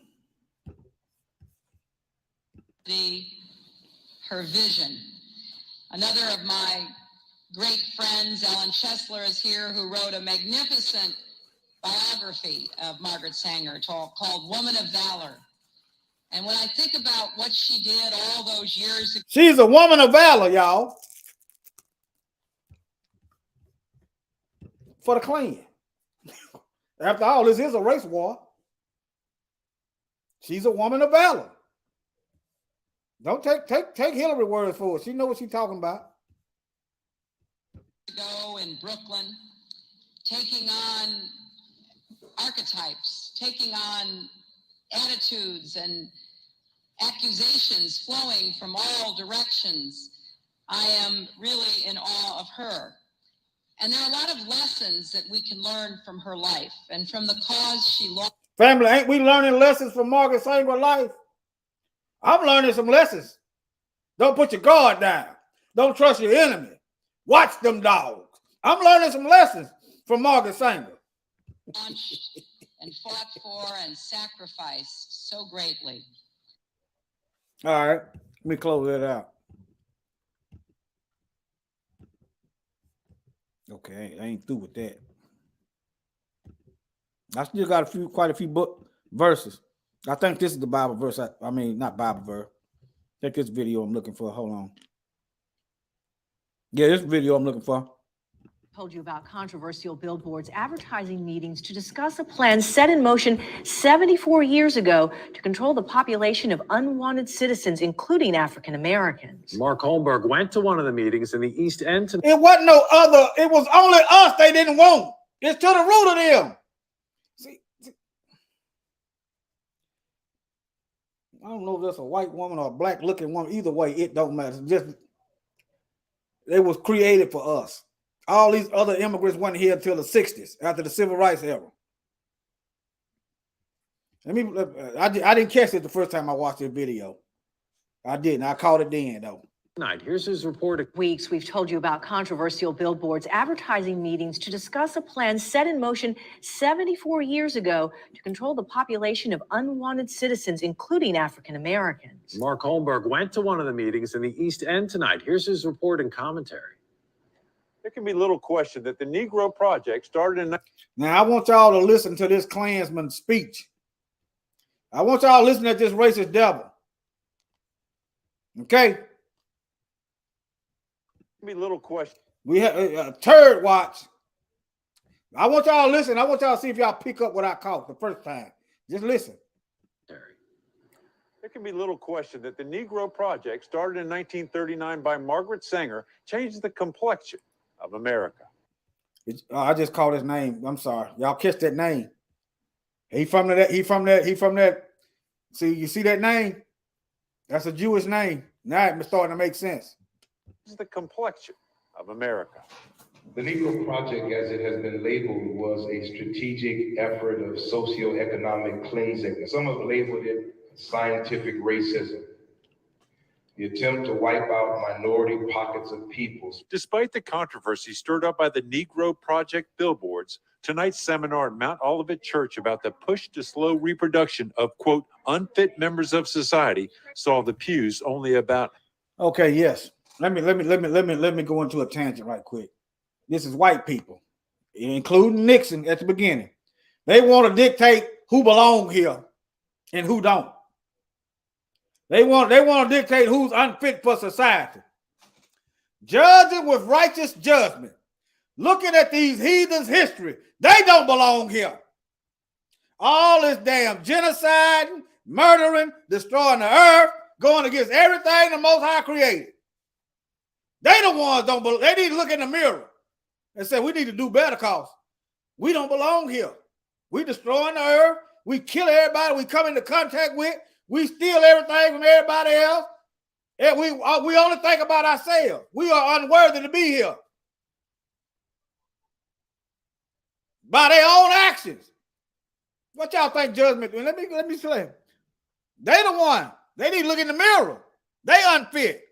Her vision. Another of my great friends, Ellen Chesler, is here, who wrote a magnificent biography of Margaret Sanger called Woman of Valor. And when I think about what she did all those years ago, she's a woman of valor, y'all. For the Klan. After all, this is a race war. She's a woman of valor. Don't take Hillary words for it. She knows what she's talking about. Ago in Brooklyn, taking on archetypes, taking on attitudes and accusations flowing from all directions. I am really in awe of her. And there are a lot of lessons that we can learn from her life and from the cause she lost. Family, ain't we learning lessons from Margaret Sanger's life? I'm learning some lessons. Don't put your guard down. Don't trust your enemy. Watch them dogs. I'm learning some lessons from Margaret Sanger. And fought for and sacrificed so greatly. All right, let me close that out. Okay, I ain't through with that. I still got quite a few book verses. I think this is the Bible verse. I mean, not Bible verse. I think this video I'm looking for. Hold on. Yeah, this video I'm looking for. Told you about controversial billboards advertising meetings to discuss a plan set in motion 74 years ago to control the population of unwanted citizens, including African Americans. Mark Holmberg went to one of the meetings in the East End. It wasn't no other. It was only us they didn't want. It's to the root of them. See, I don't know if that's a white woman or a black looking woman. Either way, it don't matter. Just it was created for us. All these other immigrants weren't here until the 60s, after the Civil Rights era. I didn't catch it the first time I watched this video. I didn't. I caught it then, though. Tonight, here's his report. Weeks, we've told you about controversial billboards advertising meetings to discuss a plan set in motion 74 years ago to control the population of unwanted citizens, including African Americans. Mark Holmberg went to one of the meetings in the East End tonight. Here's his report and commentary. There can be little question that the Negro Project started in... Now, I want y'all to listen to this Klansman's speech. I want y'all to listen to this racist devil. Okay? Be little question. We have a turd watch. I want y'all to listen. I want y'all to see if y'all pick up what I caught the first time. Just listen. There can be little question that the Negro Project, started in 1939 by Margaret Sanger, changed the complexion of America. I just called his name. I'm sorry. Y'all catch that name. He from that. See, you see that name? That's a Jewish name. Now it's starting to make sense. This is the complexion of America. The Negro Project, as it has been labeled, was a strategic effort of socioeconomic cleansing. Some have labeled it scientific racism. The attempt to wipe out minority pockets of peoples. Despite the controversy stirred up by the Negro Project billboards, tonight's seminar at Mount Olivet Church about the push to slow reproduction of, quote, unfit members of society saw the pews only about. Okay, yes. Let me go into a tangent right quick. This is white people, including Nixon at the beginning. They want to dictate who belongs here and who don't. They want to dictate who's unfit for society. Judging with righteous judgment. Looking at these heathens' history, they don't belong here. All this damn genocide, murdering, destroying the earth, going against everything the Most High created. They the ones don't belong. They need to look in the mirror and say, we need to do better because we don't belong here. We destroying the earth. We kill everybody we come into contact with. We steal everything from everybody else. And we only think about ourselves. We are unworthy to be here. By their own actions. What y'all think judgment? Let me say. They the one. They need to look in the mirror. They unfit.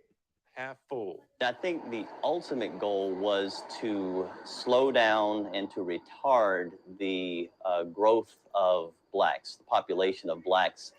Half full. I think the ultimate goal was to slow down and to retard the growth of blacks, the population of blacks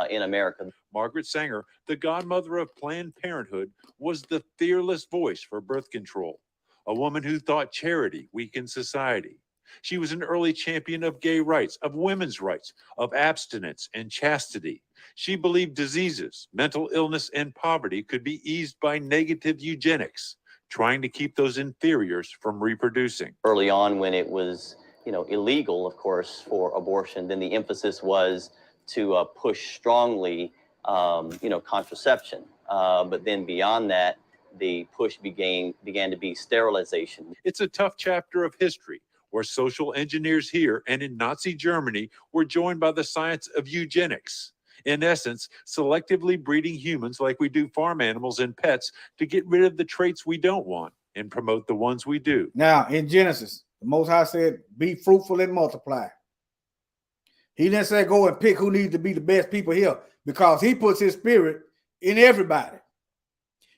in America. Margaret Sanger, the godmother of Planned Parenthood, was the fearless voice for birth control, a woman who thought charity weakened society. She was an early champion of gay rights, of women's rights, of abstinence and chastity. She believed diseases, mental illness, and poverty could be eased by negative eugenics, trying to keep those inferiors from reproducing. Early on, when it was, illegal, of course, for abortion, then the emphasis was to push strongly, contraception. But then beyond that, the push began to be sterilization. It's a tough chapter of history where social engineers here and in Nazi Germany were joined by the science of eugenics. In essence, selectively breeding humans like we do farm animals and pets to get rid of the traits we don't want and promote the ones we do. Now, in Genesis, the Most High said, be fruitful and multiply. He didn't say go and pick who needs to be the best people here because he puts his spirit in everybody.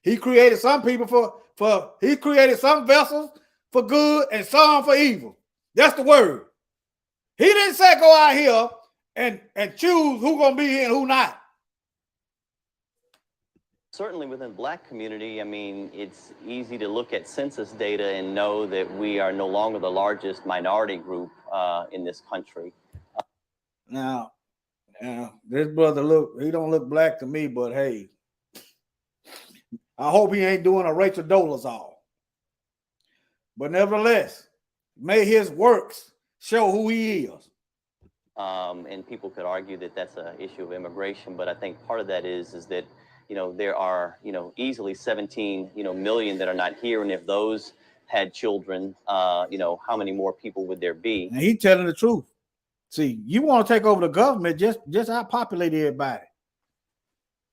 He created some people he created some vessels for good and some for evil. That's the word. He didn't say go out here and choose who's going to be here and who not. Certainly within the black community, it's easy to look at census data and know that we are no longer the largest minority group in this country. Now, this brother he don't look black to me, but hey, I hope he ain't doing a Rachel Dolezal. But nevertheless, may his works show who he is. And people could argue that that's an issue of immigration, but I think part of that is that, there are, easily 17, million that are not here. And if those had children, how many more people would there be? And he's telling the truth. See, you want to take over the government, just outpopulate everybody.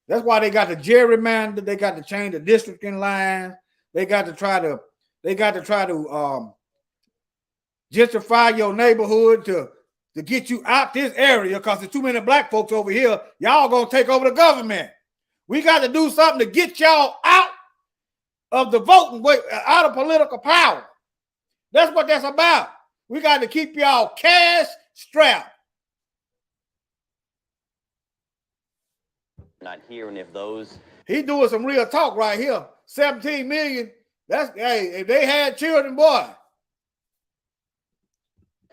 That's why they got the gerrymander. They got to change the districting lines. They got to try to gentrify your neighborhood to to get you out this area because there's too many black folks over here. Y'all gonna take over the government. We got to do something to get y'all out of the voting way, out of political power. That's what that's about. We got to keep y'all cash strapped. Not here, and if those he doing some real talk right here. 17 million. That's hey, if they had children, boy.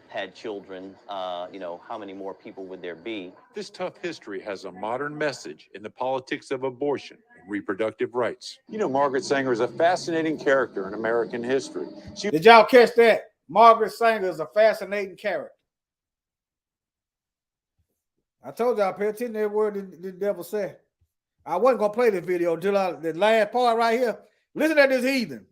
had children, how many more people would there be? This tough history has a modern message in the politics of abortion and reproductive rights. You know, Margaret Sanger is a fascinating character in American history. Did y'all catch that? Margaret Sanger is a fascinating character. I told y'all, pay attention to every word the devil said. I wasn't going to play this video until the last part right here. Listen to this heathen.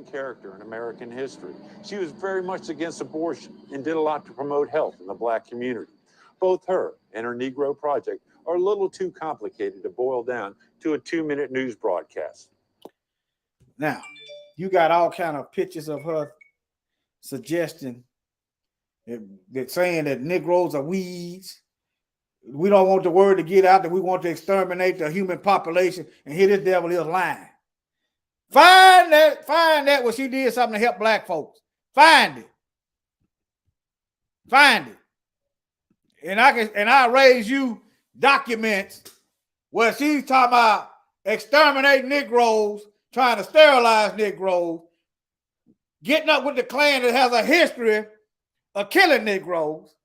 Character in American history. She was very much against abortion and did a lot to promote health in the black community. Both her and her Negro Project are a little too complicated to boil down to a 2-minute news broadcast. Now, you got all kind of pictures of her suggesting that saying that Negroes are weeds. We don't want the word to get out that we want to exterminate the human population, and here this devil is lying. Find that where she did something to help black folks. Find it. And I raise you documents where she's talking about exterminating Negroes, trying to sterilize Negroes, getting up with the Klan that has a history of killing Negroes.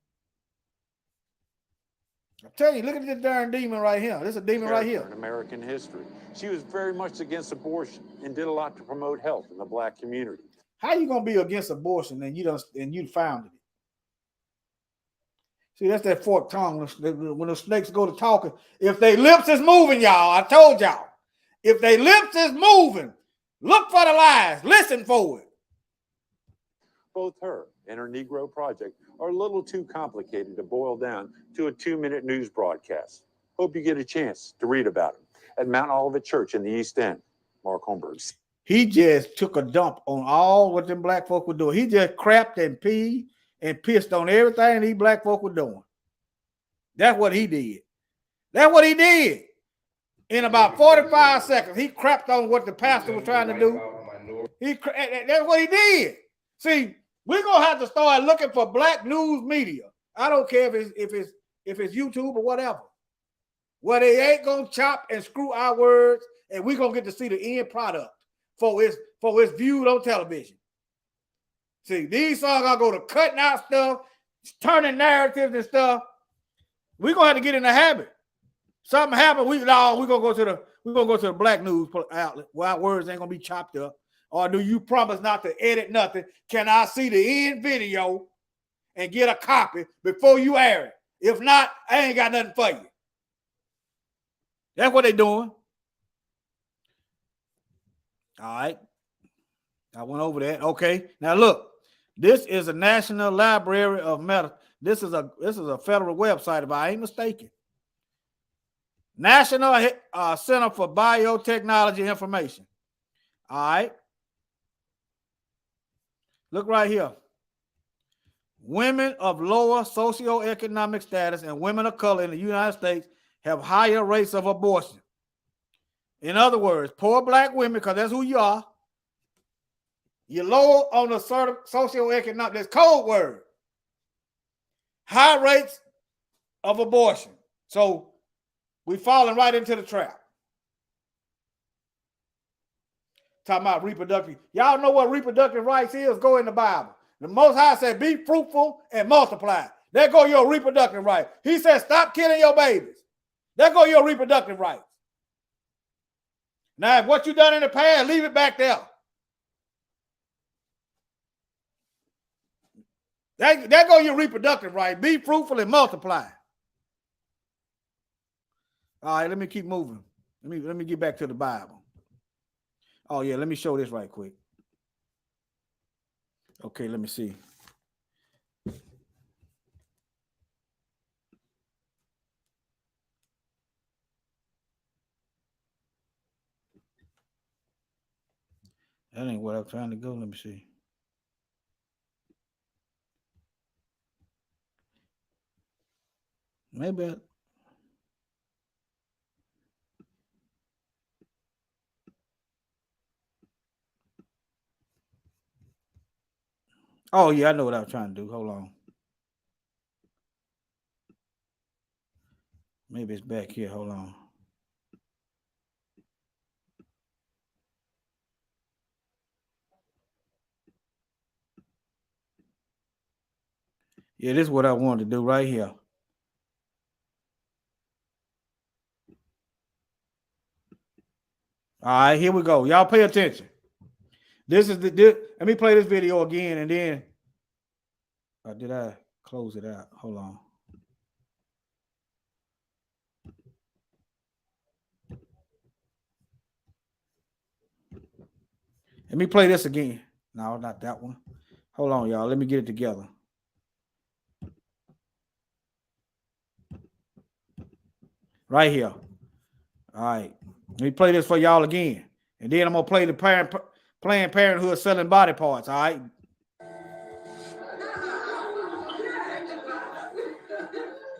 I'm telling you, look at this darn demon right here. This is a demon right here. In American history. She was very much against abortion and did a lot to promote health in the black community. How you gonna be against abortion and you founded it? See, that's that forked tongue. When the snakes go to talking, if they lips is moving, y'all, I told y'all. If they lips is moving, look for the lies, listen for it. Both her and her Negro Project are a little too complicated to boil down to a 2-minute news broadcast. Hope you get a chance to read about it at Mount Olivet Church in the East End. Mark Holmberg. He just took a dump on all what them black folk were doing. He just crapped and peed and pissed on everything these black folk were doing. That's what he did. That's what he did. In about 45 seconds, he crapped on what the pastor was trying to do. That's what he did. See, we're gonna have to start looking for black news media. I don't care if it's YouTube or whatever. Well, they ain't gonna chop and screw our words, and we're gonna get to see the end product for it's viewed on television. See, these songs are going to cutting out stuff, turning narratives and stuff. We're gonna have to get in the habit. Something happened, we're gonna go to the black news outlet where our words ain't gonna be chopped up. Or do you promise not to edit nothing? Can I see the end video and get a copy before you air it? If not, I ain't got nothing for you. That's what they're doing. All right. I went over that. Okay. Now look, this is a National Library of Medicine. This is a federal website, if I ain't mistaken. National Center for Biotechnology Information. All right. Look right here. Women of lower socioeconomic status and women of color in the United States have higher rates of abortion. In other words, poor black women, because that's who you are. You're lower on the socioeconomic, that's code word. High rates of abortion. So we're falling right into the trap. Talking about reproductive. Y'all know what reproductive rights is? Go in the Bible. The Most High said, be fruitful and multiply. There go your reproductive right. He said, stop killing your babies. There go your reproductive rights. Now, if what you done in the past, leave it back there. There go your reproductive right. Be fruitful and multiply. All right, let me keep moving. Let me get back to the Bible. Oh, yeah, let me show this right quick. Okay, let me see. That ain't what I'm trying to go. Let me see. Maybe. Oh, yeah, I know what I was trying to do. Hold on. Maybe it's back here. Hold on. Yeah, this is what I wanted to do right here. All right, here we go. Y'all pay attention. This is let me play this video again, and then did I close it out? Hold on. Let me play this again. No, not that one. Hold on, y'all. Let me get it together. Right here. All right. Let me play this for y'all again. And then I'm going to play the Planned Parenthood selling body parts. All right.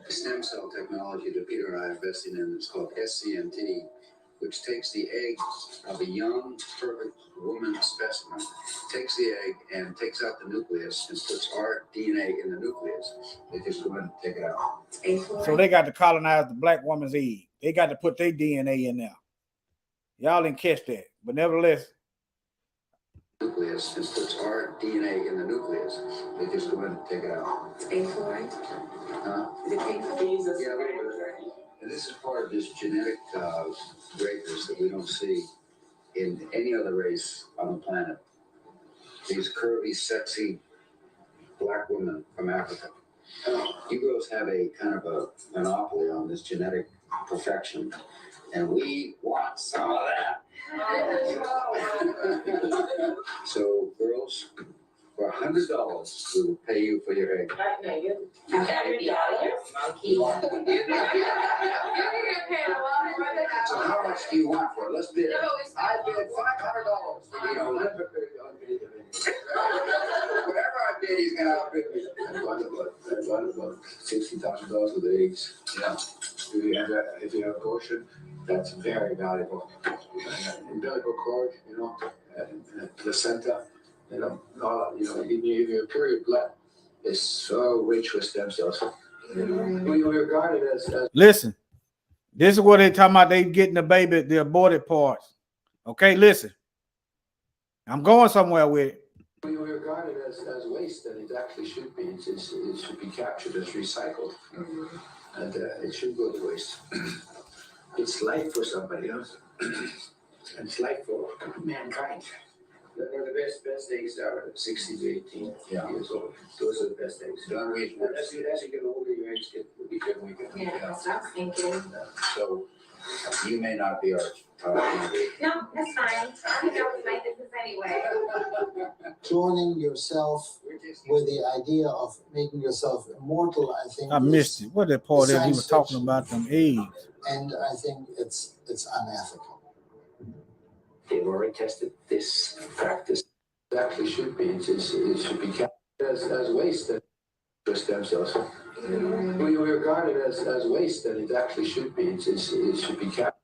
Stem cell technology that Peter and I are investing in is called SCNT, which takes the egg of a young, perfect woman specimen, takes the egg and takes out the nucleus and puts our DNA in the nucleus. They just go ahead and take it out. So they got to colonize the black woman's egg. They got to put their DNA in there. Y'all didn't catch that. But nevertheless, nucleus and puts our DNA in the nucleus. They just go ahead and take it out. It's painful, right? Is it painful? Yeah, a little bit. And this is part of this genetic breakers that we don't see in any other race on the planet. These curvy, sexy black women from Africa. You girls have a kind of a monopoly on this genetic perfection, and we want some of that. So, girls, for $100, we will pay you for your egg. You gotta be out of here, monkey. So how much do you want for it? Let's bid. I bid $500. You know, whatever I bid, he's gonna outbid me. I'd about $60,000 worth of eggs. Yeah. If you have abortion, that's very valuable. Umbilical cord, you know, and placenta. Even your period blood is so rich with stem cells. We regard it as listen, this is what they talking about. They getting the baby, the aborted parts. Okay, listen. I'm going somewhere with it. We regard it as waste, and it actually should be. It should be captured as recycled, and it should go to waste. It's life for somebody else, and it's life for mankind. They're the best eggs are 16 to 18 years old. Those are the best eggs. As you get older, your eggs get weaker and weaker. Yeah, that's what I'm thinking. So you may not be our No, that's fine. I think that was my business anyway. Cloning yourself with the idea of making yourself immortal, I think. I missed it. What that part is he was talking about them eggs. And I think it's unethical. They've already tested this practice. It actually should be. It should be kept as waste for stem cells. We regard it as waste, and it actually should be. It should be kept.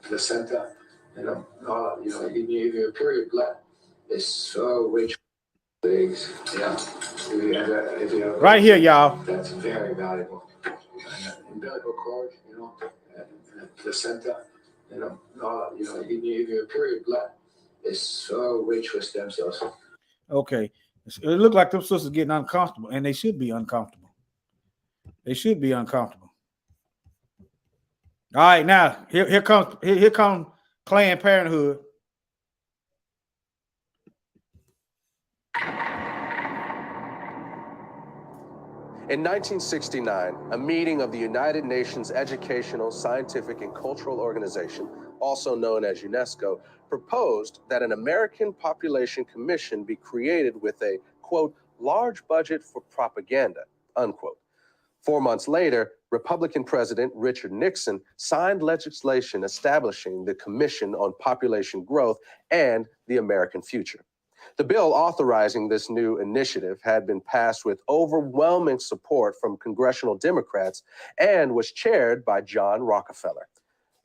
Placenta, even your period blood is so rich with eggs. Yeah. If you have right here, y'all. That's very valuable. Umbilical cord, you know, and placenta. Even your period blood is so rich with stem cells. Okay. It looked like them sisters getting uncomfortable, and they should be uncomfortable. They should be uncomfortable. All right, now here comes Planned Parenthood. In 1969, a meeting of the United Nations Educational, Scientific, and Cultural Organization, also known as UNESCO, proposed that an American Population Commission be created with a, quote, large budget for propaganda, unquote. 4 months later, Republican President Richard Nixon signed legislation establishing the Commission on Population Growth and the American Future. The bill authorizing this new initiative had been passed with overwhelming support from congressional Democrats and was chaired by John Rockefeller.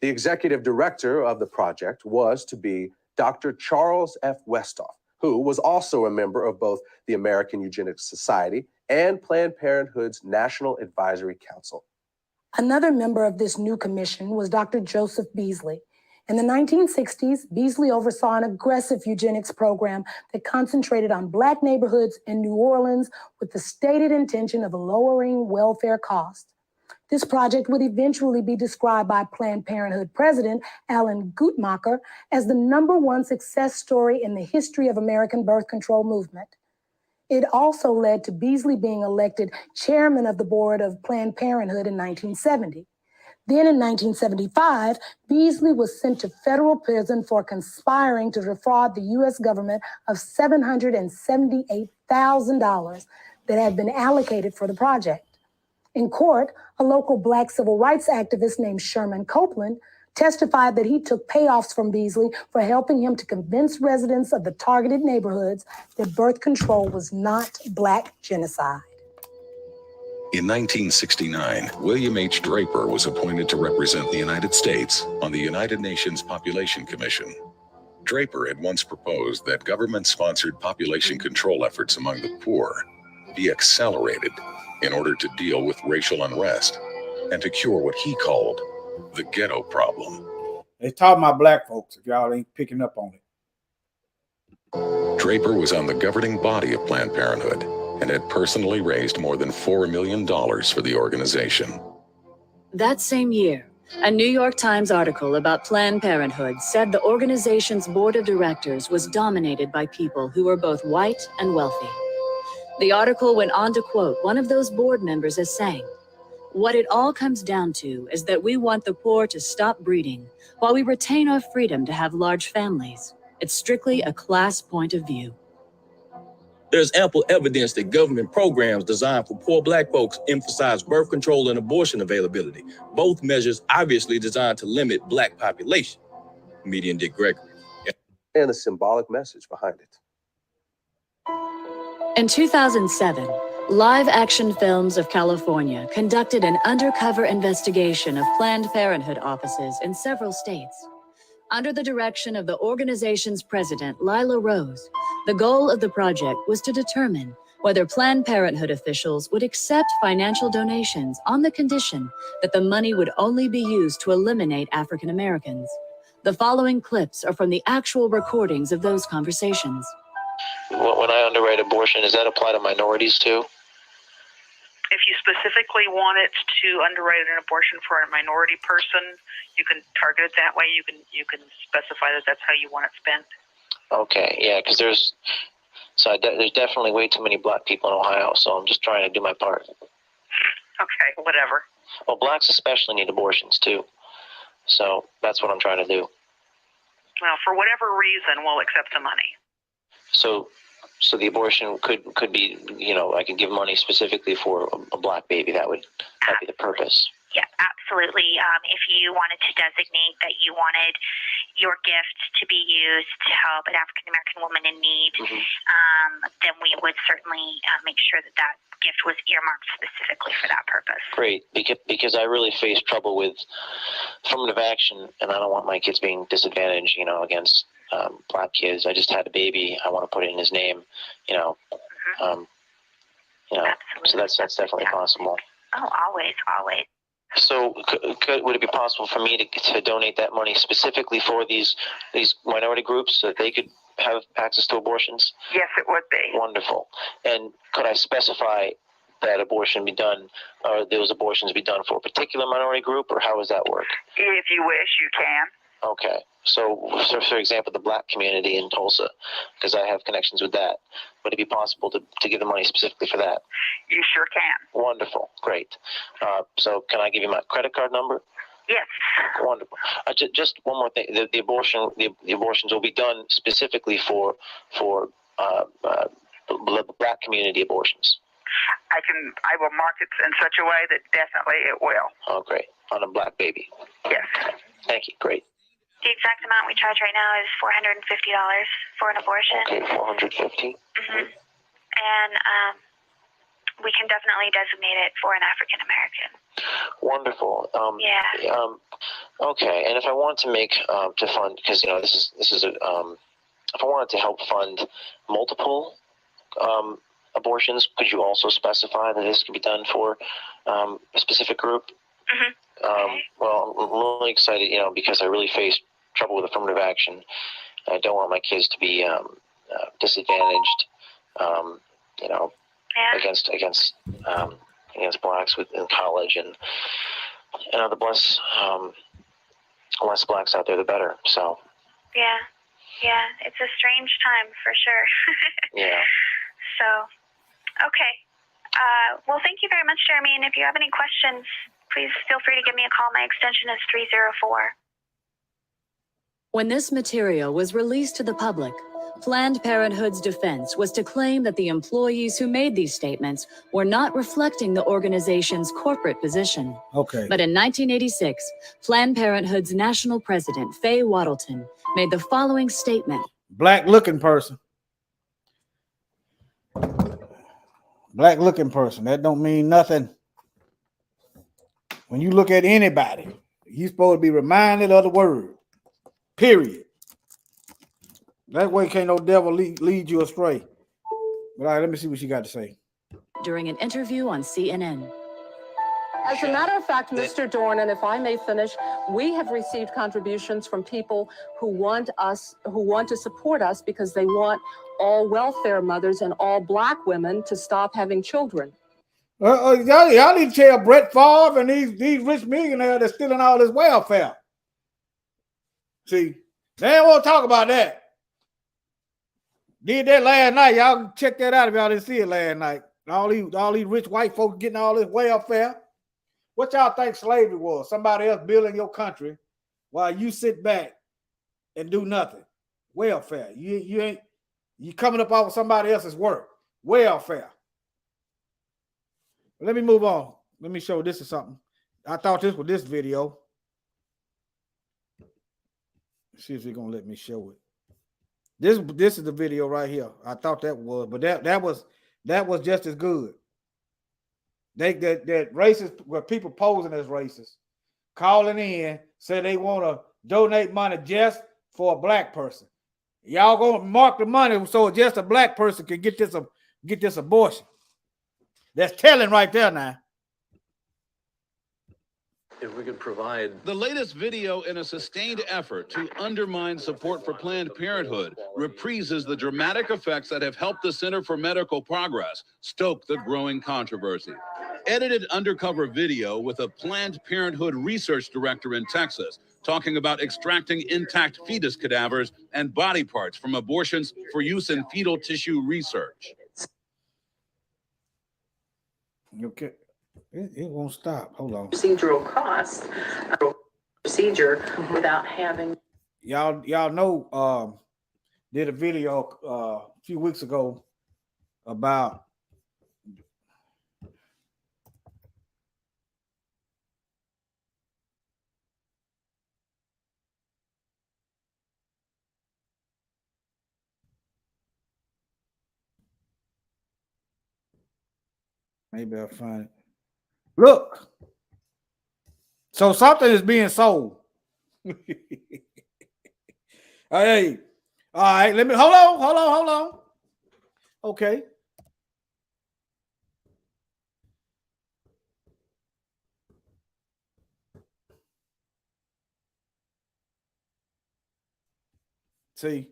The executive director of the project was to be Dr. Charles F. Westhoff, who was also a member of both the American Eugenics Society and Planned Parenthood's National Advisory Council. Another member of this new commission was Dr. Joseph Beasley. In the 1960s, Beasley oversaw an aggressive eugenics program that concentrated on Black neighborhoods in New Orleans with the stated intention of lowering welfare costs. This project would eventually be described by Planned Parenthood President Alan Guttmacher as the #1 success story in the history of American birth control movement. It also led to Beasley being elected chairman of the board of Planned Parenthood in 1970. Then in 1975, Beasley was sent to federal prison for conspiring to defraud the U.S. government of $778,000 that had been allocated for the project. In court, a local Black civil rights activist named Sherman Copeland testified that he took payoffs from Beasley for helping him to convince residents of the targeted neighborhoods that birth control was not Black genocide. In 1969, William H. Draper was appointed to represent the United States on the United Nations Population Commission. Draper had once proposed that government-sponsored population control efforts among the poor be accelerated in order to deal with racial unrest and to cure what he called the ghetto problem. They talking about Black folks, if y'all ain't picking up on it. Draper was on the governing body of Planned Parenthood and had personally raised more than $4 million for the organization. That same year, a New York Times article about Planned Parenthood said the organization's board of directors was dominated by people who were both white and wealthy. The article went on to quote one of those board members as saying, "What it all comes down to is that we want the poor to stop breeding while we retain our freedom to have large families. It's strictly a class point of view." There's ample evidence that government programs designed for poor Black folks emphasize birth control and abortion availability, both measures obviously designed to limit Black population. Comedian Dick Gregory. And the symbolic message behind it. In 2007, Live Action Films of California conducted an undercover investigation of Planned Parenthood offices in several states. Under the direction of the organization's president, Lila Rose, the goal of the project was to determine whether Planned Parenthood officials would accept financial donations on the condition that the money would only be used to eliminate African Americans. The following clips are from the actual recordings of those conversations. When I underwrite abortion, does that apply to minorities too? If you specifically want it to underwrite an abortion for a minority person, you can target it that way. You can specify that that's how you want it spent. Okay, yeah, because there's definitely way too many Black people in Ohio, so I'm just trying to do my part. Okay, whatever. Well, Blacks especially need abortions too, so that's what I'm trying to do. Well, for whatever reason, we'll accept the money. So the abortion could be, I could give money specifically for a Black baby. That'd be the purpose. Yeah, absolutely. If you wanted to designate that you wanted your gift to be used to help an African-American woman in need, then we would certainly make sure that that gift was earmarked specifically for that purpose. Great, because I really face trouble with affirmative action, and I don't want my kids being disadvantaged, against Black kids. I just had a baby. I want to put it in his name, so that's definitely possible. Oh, always. So would it be possible for me to donate that money specifically for these minority groups so that they could have access to abortions? Yes, it would be. Wonderful. And could I specify that abortion be done, or those abortions be done for a particular minority group, or how does that work? If you wish, you can. Okay. So for example, the Black community in Tulsa, because I have connections with that, would it be possible to give the money specifically for that? You sure can. Wonderful. Great. So can I give you my credit card number? Yes. Wonderful. Just one more thing. The abortions will be done specifically for the Black community abortions. I will mark it in such a way that definitely it will. Oh, great. On a Black baby. Yes. Thank you. Great. Steve, exact amount we charge right now is $450 for an abortion. Okay, 450. And we can definitely designate it for an African American. Wonderful. Yeah. Okay, and if I want to make to fund, because this is a if I wanted to help fund multiple abortions, could you also specify that this can be done for a specific group? Well, I'm really excited, because I really face trouble with affirmative action. I don't want my kids to be disadvantaged, against blacks in college, and the less blacks out there, the better. So. Yeah, it's a strange time for sure. Yeah. So, okay. Well, thank you very much, Jeremy. And if you have any questions, please feel free to give me a call. My extension is 304. When this material was released to the public, Planned Parenthood's defense was to claim that the employees who made these statements were not reflecting the organization's corporate position. Okay. But in 1986, Planned Parenthood's national president, Faye Waddleton, made the following statement. Black looking person. Black looking person. That don't mean nothing. When you look at anybody, you're supposed to be reminded of the word. Period. That way can't no devil lead you astray. But all right, let me see what she got to say. During an interview on CNN. As a matter of fact, Mr. Dorn, and if I may finish, we have received contributions from people who want to support us because they want all welfare mothers and all black women to stop having children. Y'all need to tell Brett Favre and these rich millionaires that's stealing all this welfare. See, they don't want to talk about that. Did that last night. Y'all check that out if y'all didn't see it last night. All these rich white folks getting all this welfare. What y'all think slavery was? Somebody else building your country while you sit back and do nothing. Welfare. You coming up off of somebody else's work. Welfare. Let me move on. Let me show this is something. I thought this was this video. Let's see if they're gonna let me show it. This is the video right here. I thought that was, but that was just as good. That racist were people posing as racist, calling in, say they want to donate money just for a black person. Y'all gonna mark the money so just a black person can get this abortion. That's telling right there now. If we could provide the latest video in a sustained effort to undermine support for Planned Parenthood reprises the dramatic effects that have helped the Center for Medical Progress stoke the growing controversy. Edited undercover video with a Planned Parenthood research director in Texas talking about extracting intact fetus cadavers and body parts from abortions for use in fetal tissue research. Okay. It won't stop. Hold on. Procedural cost procedure without having. Y'all know did a video a few weeks ago about maybe I'll find it. Look. So something is being sold. Hey, all right, let me hold on. Okay. See,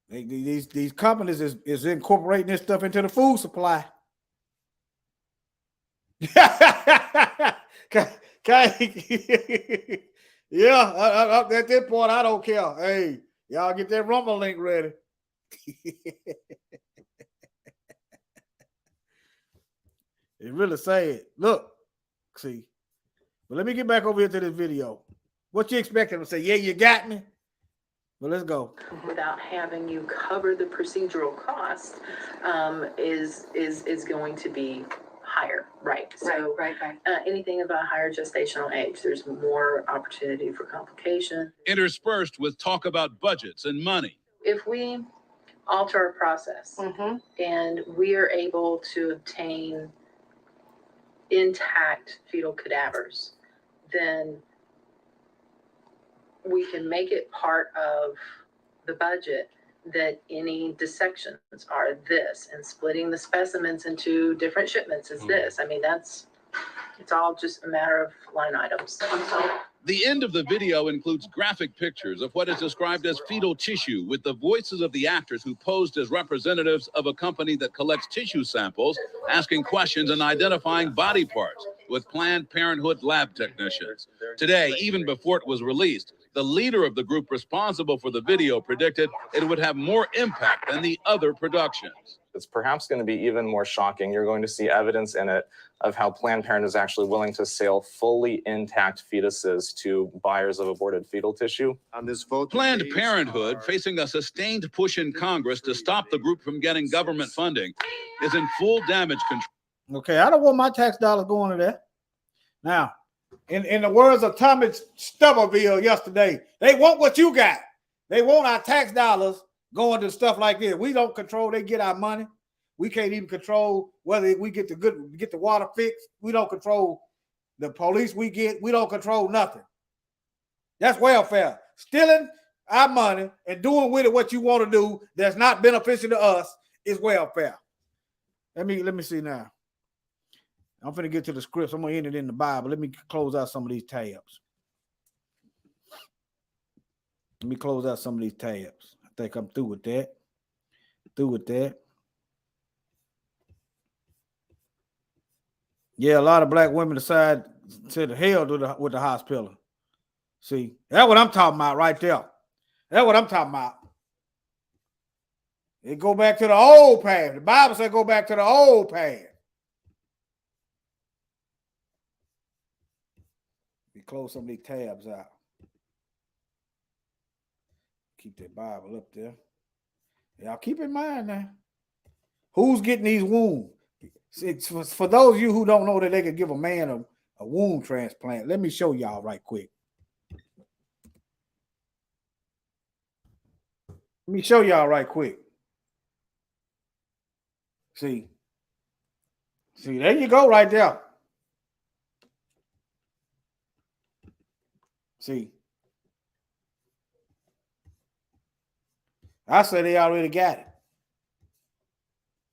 these companies is incorporating this stuff into the food supply. Yeah, at this point, I don't care. Hey, y'all get that Rumble link ready. It really sad. Look, see. But let me get back over here to this video. What you expect them to say? Yeah, you got me. Well, let's go. Without having you cover the procedural cost is going to be higher, right? So right. Anything about higher gestational age, there's more opportunity for complication. Interspersed with talk about budgets and money. If we alter our process and we are able to obtain intact fetal cadavers, then we can make it part of the budget that any dissections are this, and splitting the specimens into different shipments is this. I mean, it's all just a matter of line items. The end of the video includes graphic pictures of what is described as fetal tissue, with the voices of the actors who posed as representatives of a company that collects tissue samples, asking questions and identifying body parts with Planned Parenthood lab technicians. Today, even before it was released, the leader of the group responsible for the video predicted it would have more impact than the other productions. It's perhaps going to be even more shocking. You're going to see evidence in it of how Planned Parenthood is actually willing to sell fully intact fetuses to buyers of aborted fetal tissue. On this vote, Planned Parenthood, facing a sustained push in Congress to stop the group from getting government funding, is in full damage control. Okay, I don't want my tax dollars going to that. Now, in the words of Tommy Stubberville yesterday, they want what you got. They want our tax dollars going to stuff like this. We don't control, they get our money. We can't even control whether we get the water fixed. We don't control the police we get. We don't control nothing. That's welfare. Stealing our money and doing with it what you want to do that's not beneficial to us is welfare. Let me see now. I'm finna get to the scripts. I'm gonna end it in the Bible. Let me close out some of these tabs. Let me close out some of these tabs. I think I'm through with that. Yeah, a lot of black women decide to the hell with the hospital. See, that's what I'm talking about right there. That's what I'm talking about. It go back to the old path. The Bible said go back to the old path. We close some of these tabs out. Keep that Bible up there. Y'all keep in mind now. Who's getting these wounds? For those of you who don't know that they could give a man a womb transplant, let me show y'all right quick. Let me show y'all right quick. See, there you go right there. See, I say they already got it.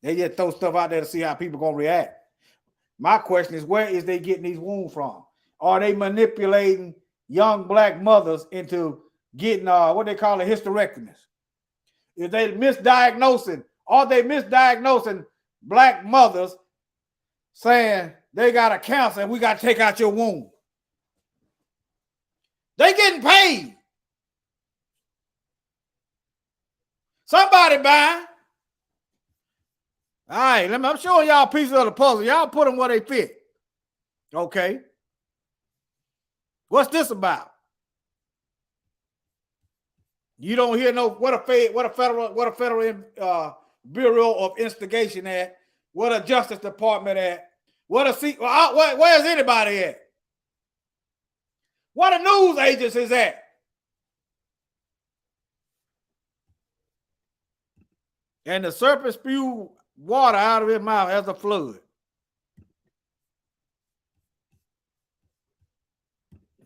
They just throw stuff out there to see how people gonna react. My question is, where is they getting these wounds from? Are they manipulating young black mothers into getting what they call a hysterectomy? If they misdiagnosing, are they misdiagnosing black mothers saying they got a cancer and we got to take out your womb? They getting paid. Somebody buying. All right, I'm showing y'all pieces of the puzzle. Y'all put them where they fit. Okay. What's this about? You don't hear what a federal Bureau of Investigation at, what a Justice Department at, where's anybody at? What a news agencies at? And the serpent spewed water out of his mouth as a flood.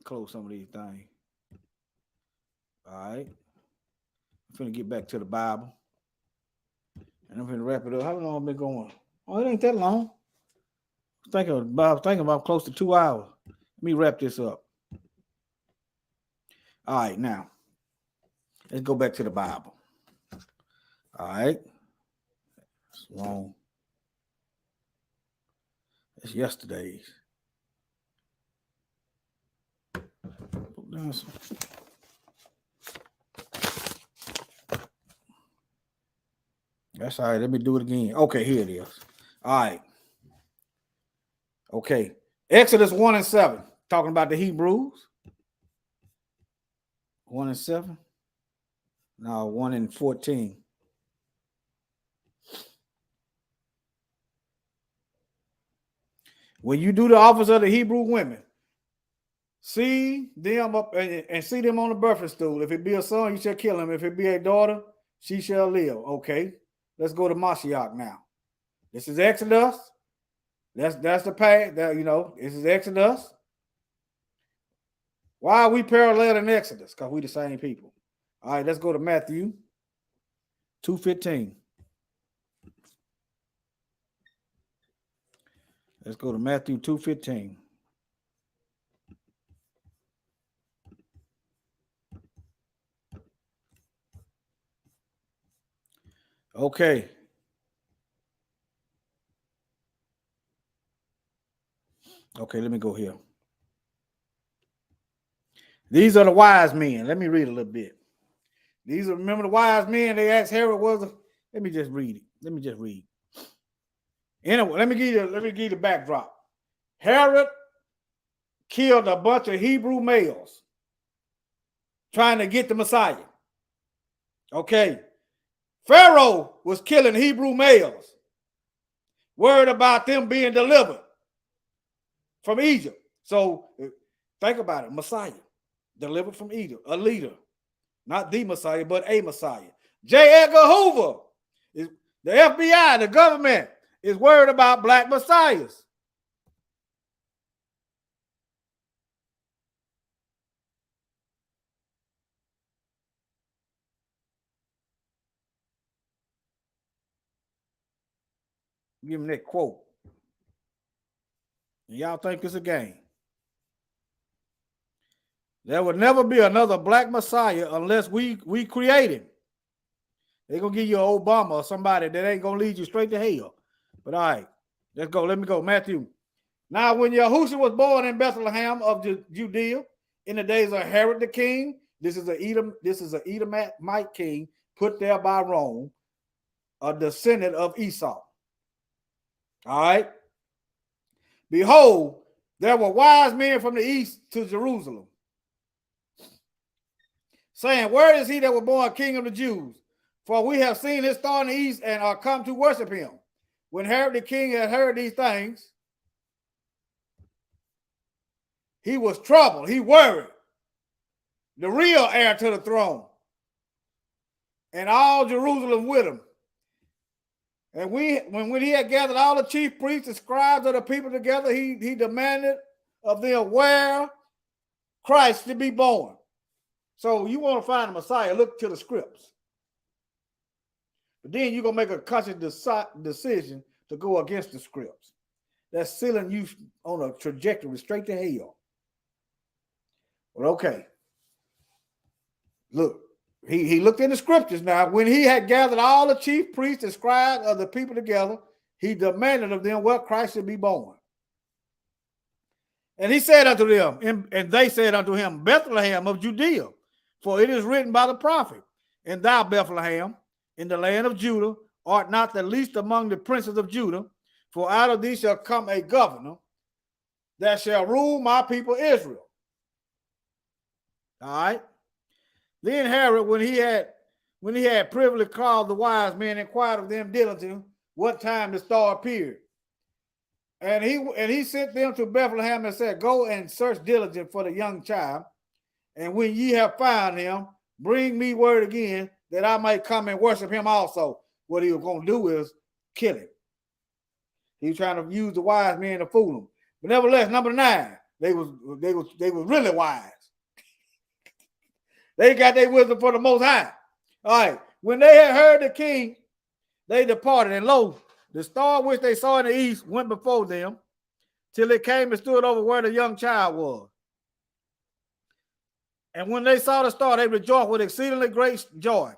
Close some of these things. All right. I'm finna get back to the Bible. And I'm finna wrap it up. How long have I been going? Oh, it ain't that long. I was thinking about close to 2 hours. Let me wrap this up. All right, now. Let's go back to the Bible. All right. It's long. It's yesterday's. That's all right. Let me do it again. Okay, here it is. All right. Okay. Exodus 1:7. Talking about the Hebrews. 1:7. No, 1:14. When you do the office of the Hebrew women, see them up and see them on the birthing stool. If it be a son, you shall kill him. If it be a daughter, she shall live. Okay, let's go to Mashiach now. This is Exodus. That's the path. This is Exodus. Why are we parallel in Exodus? Because we the same people. All right, let's go to Matthew 2:15. Let's go to Matthew 2:15. Okay. Okay, let me go here. These are the wise men. Let me read a little bit. Remember the wise men, they asked Herod let me just read it. Anyway, let me give you the backdrop. Herod killed a bunch of Hebrew males trying to get the Messiah. Okay. Pharaoh was killing Hebrew males, worried about them being delivered from Egypt. So think about it. Messiah, delivered from Egypt, a leader. Not the Messiah, but a Messiah. J. Edgar Hoover, the FBI, the government, is worried about black messiahs. Give me that quote. And y'all think it's a game. There will never be another black messiah unless we create him. They're going to give you an Obama or somebody that ain't going to lead you straight to hell. But all right, let's go. Let me go. Matthew. Now, when Yahushua was born in Bethlehem of Judea in the days of Herod the king, this is an Edomite king put there by Rome, a descendant of Esau. All right. Behold, there were wise men from the east to Jerusalem, saying, where is he that was born king of the Jews? For we have seen his star in the east and are come to worship him. When Herod the king had heard these things, he was troubled. He worried. The real heir to the throne. And all Jerusalem with him. And when he had gathered all the chief priests and scribes of the people together, he demanded of them where Christ should be born. So you want to find a Messiah, look to the scripts. But then you're going to make a conscious decision to go against the scripts. That's sealing you on a trajectory straight to hell. Well, okay. Look, he looked in the scriptures now. When he had gathered all the chief priests and scribes of the people together, he demanded of them where Christ should be born. And he said unto them, and they said unto him, Bethlehem of Judea, for it is written by the prophet, and thou, Bethlehem, in the land of Judah, art not the least among the princes of Judah, for out of thee shall come a governor that shall rule my people Israel. All right. Then Herod, when he had privily called the wise men, inquired of them diligently what time the star appeared. And he sent them to Bethlehem and said, go and search diligently for the young child. And when ye have found him, bring me word again that I might come and worship him also. What he was going to do is kill him. He was trying to use the wise men to fool him. But nevertheless, number 9, they was really wise. They got their wisdom for the Most High. All right. When they had heard the king, they departed. And lo, the star which they saw in the east went before them till it came and stood over where the young child was. And when they saw the star, they rejoiced with exceedingly great joy.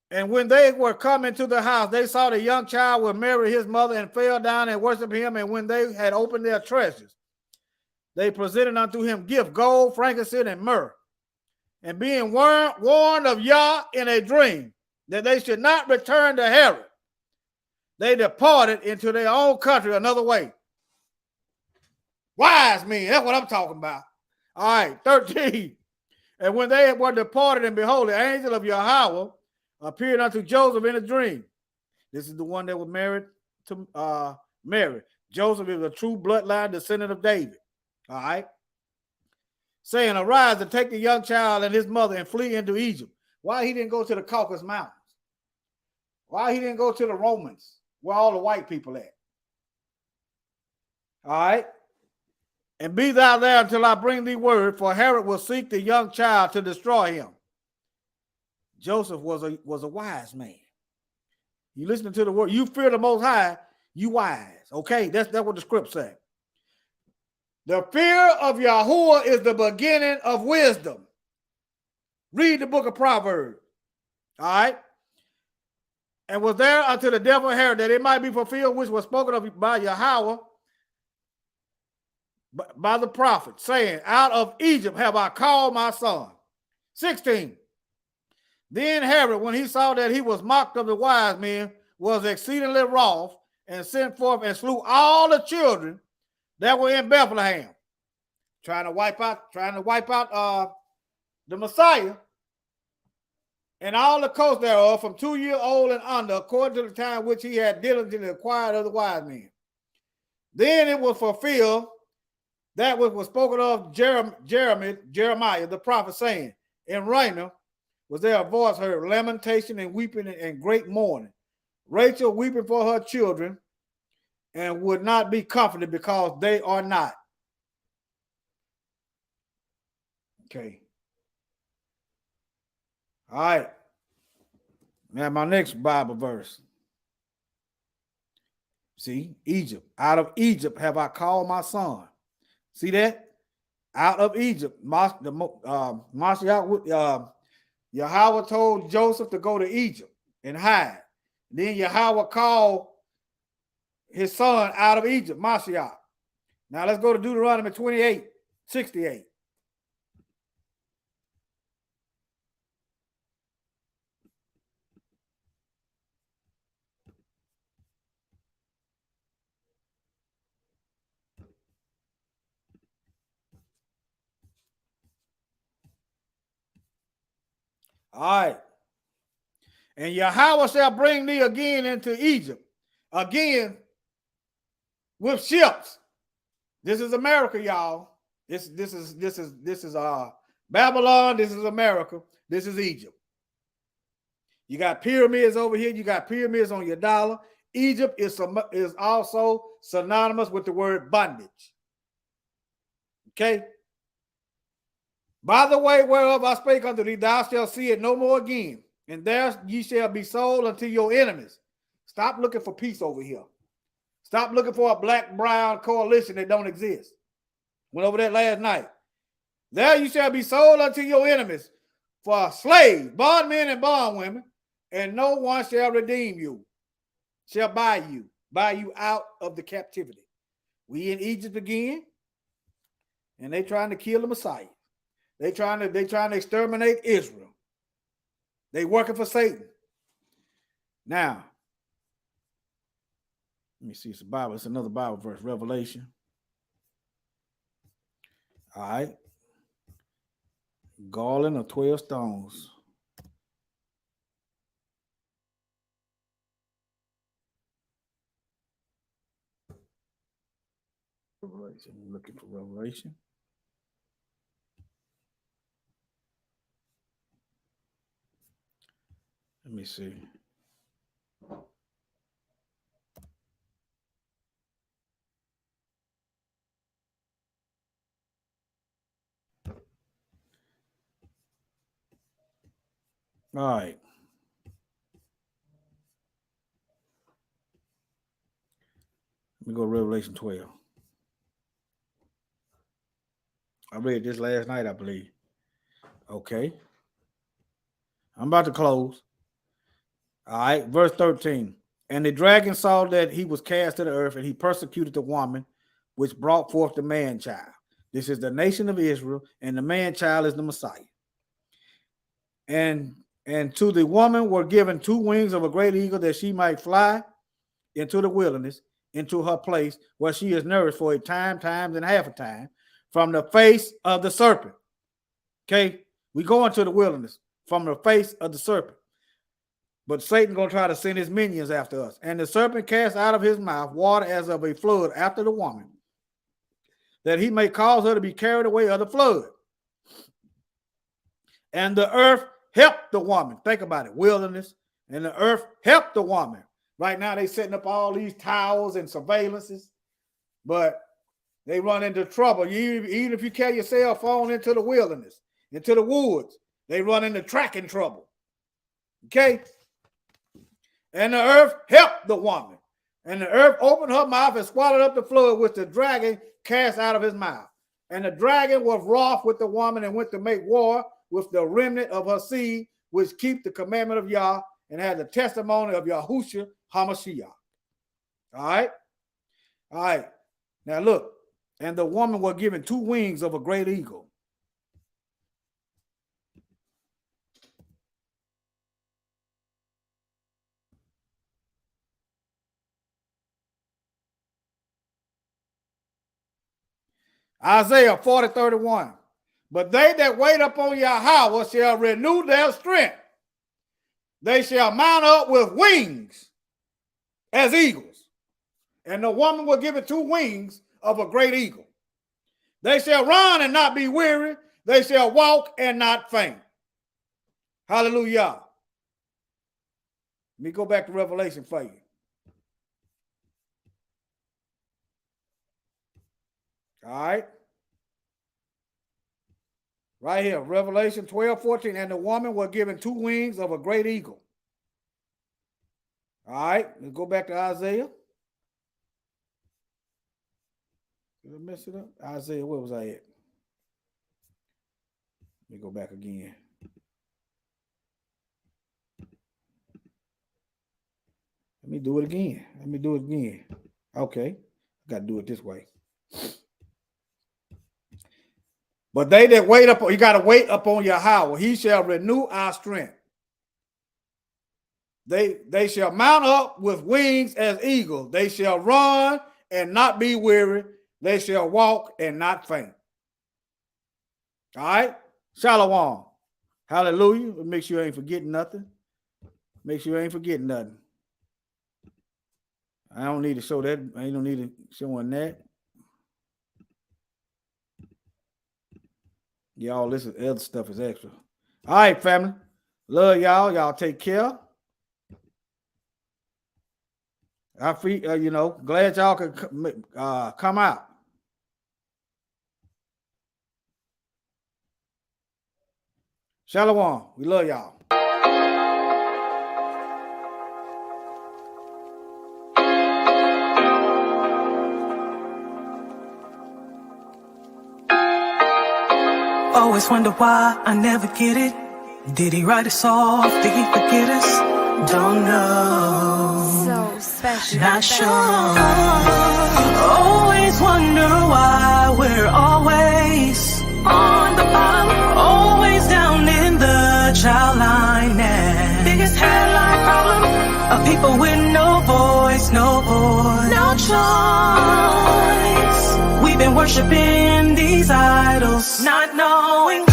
And when they were coming to the house, they saw the young child with Mary, his mother, and fell down and worshiped him. And when they had opened their treasures, they presented unto him gifts, gold, frankincense, and myrrh. And being warned of Yah in a dream that they should not return to Herod, they departed into their own country another way. Wise men, that's what I'm talking about. All right, 13. And when they were departed, and behold, the angel of Yahweh appeared unto Joseph in a dream. This is the one that was married to Mary. Joseph is a true bloodline descendant of David. All right. Saying, arise and take the young child and his mother and flee into Egypt. Why he didn't go to the Caucasus Mountains? Why he didn't go to the Romans, where all the white people at? All right. And be thou there until I bring thee word, for Herod will seek the young child to destroy him. Joseph was a wise man. You listening to the word, you fear the Most High, you wise. Okay, that's what the script says. The fear of Yahuwah is the beginning of wisdom. Read the book of Proverbs. All right. And was there unto the devil Herod that it might be fulfilled, which was spoken of by Yahweh, by the prophet, saying, out of Egypt have I called my son. 16. Then Herod, when he saw that he was mocked of the wise men, was exceedingly wroth, and sent forth and slew all the children that were in Bethlehem, trying to wipe out the Messiah, and all the coast thereof, from 2 years old and under, according to the time which he had diligently acquired of the wise men. Then it was fulfilled that which was spoken of Jeremiah, the prophet, saying, in Ramah was there a voice heard, lamentation and weeping and great mourning. Rachel weeping for her children, and would not be comforted because they are not. Okay. All right. Now my next Bible verse. See, Egypt. Out of Egypt have I called my son. See that? Out of Egypt. Yahweh told Joseph to go to Egypt and hide. Then Yahweh called his son out of Egypt, Mashiach. Now let's go to Deuteronomy 28:68. All right. And Yahweh shall bring thee again into Egypt, again with ships. This is America, y'all. This is Babylon. This is America. This is Egypt. You got pyramids over here. You got pyramids on your dollar. Egypt is also synonymous with the word bondage. Okay. By the way whereof I spake unto thee, thou shalt see it no more again. And there ye shall be sold unto your enemies. Stop looking for peace over here. Stop looking for a black-brown coalition that don't exist. Went over that last night. There you shall be sold unto your enemies for slaves, bondmen and bondwomen, and no one shall redeem you, shall buy you out of the captivity. We in Egypt again, and they trying to kill the Messiah. They trying to exterminate Israel. They working for Satan. Now, let me see. It's a Bible. It's another Bible verse, Revelation. All right. Garland of 12 stones. Revelation. I'm looking for Revelation. Let me see. All right. Let me go to Revelation 12. I read this last night, I believe. Okay. I'm about to close. All right. Verse 13. And the dragon saw that he was cast to the earth, and he persecuted the woman which brought forth the man-child. This is the nation of Israel, and the man-child is the Messiah. And to the woman were given 2 wings of a great eagle, that she might fly into the wilderness, into her place where she is nourished for a time, times, and half a time from the face of the serpent. Okay, we go into the wilderness from the face of the serpent. But Satan gonna try to send his minions after us. And the serpent cast out of his mouth water as of a flood after the woman, that he may cause her to be carried away of the flood. And the earth helped the woman. Think about it, wilderness. And the earth helped the woman. Right now they setting up all these towers and surveillances, but they run into trouble. Even if you carry your cell phone into the wilderness, into the woods, they run into tracking trouble. Okay? And the earth helped the woman. And the earth opened her mouth and swallowed up the flood which the dragon cast out of his mouth. And the dragon was wroth with the woman and went to make war with the remnant of her seed, which keep the commandment of Yah and had the testimony of Yahushua HaMashiach. All right? All right. Now look. And the woman was given 2 wings of a great eagle. Isaiah 40:31. But they that wait upon Yahweh shall renew their strength. They shall mount up with wings as eagles. And the woman will give it 2 wings of a great eagle. They shall run and not be weary. They shall walk and not faint. Hallelujah. Let me go back to Revelation for you. All right. Right here, Revelation 12:14. And the woman was given 2 wings of a great eagle. All right. Let's go back to Isaiah. Did I mess it up? Isaiah, where was I at? Let me go back again. Let me do it again. Okay. I got to do it this way. But they that wait up, you got to wait upon Yahweh. He shall renew our strength. They shall mount up with wings as eagles. They shall run and not be weary. They shall walk and not faint. All right? Shalom. Hallelujah. Make sure you ain't forgetting nothing. Make sure you ain't forgetting nothing. I don't need to show that. I don't need to show that. Y'all, this is other stuff is extra. All right, family. Love y'all. Y'all take care. I feel, glad y'all could come out. Shalom. We love y'all. Always wonder why I never get it. Did he write us off? Did he forget us? Don't know. So special. Not sure. Always wonder why we're always on the bottom. Always down in the child line. And biggest headline problem of people with no voice, no choice. We've been worshiping these idols, not knowing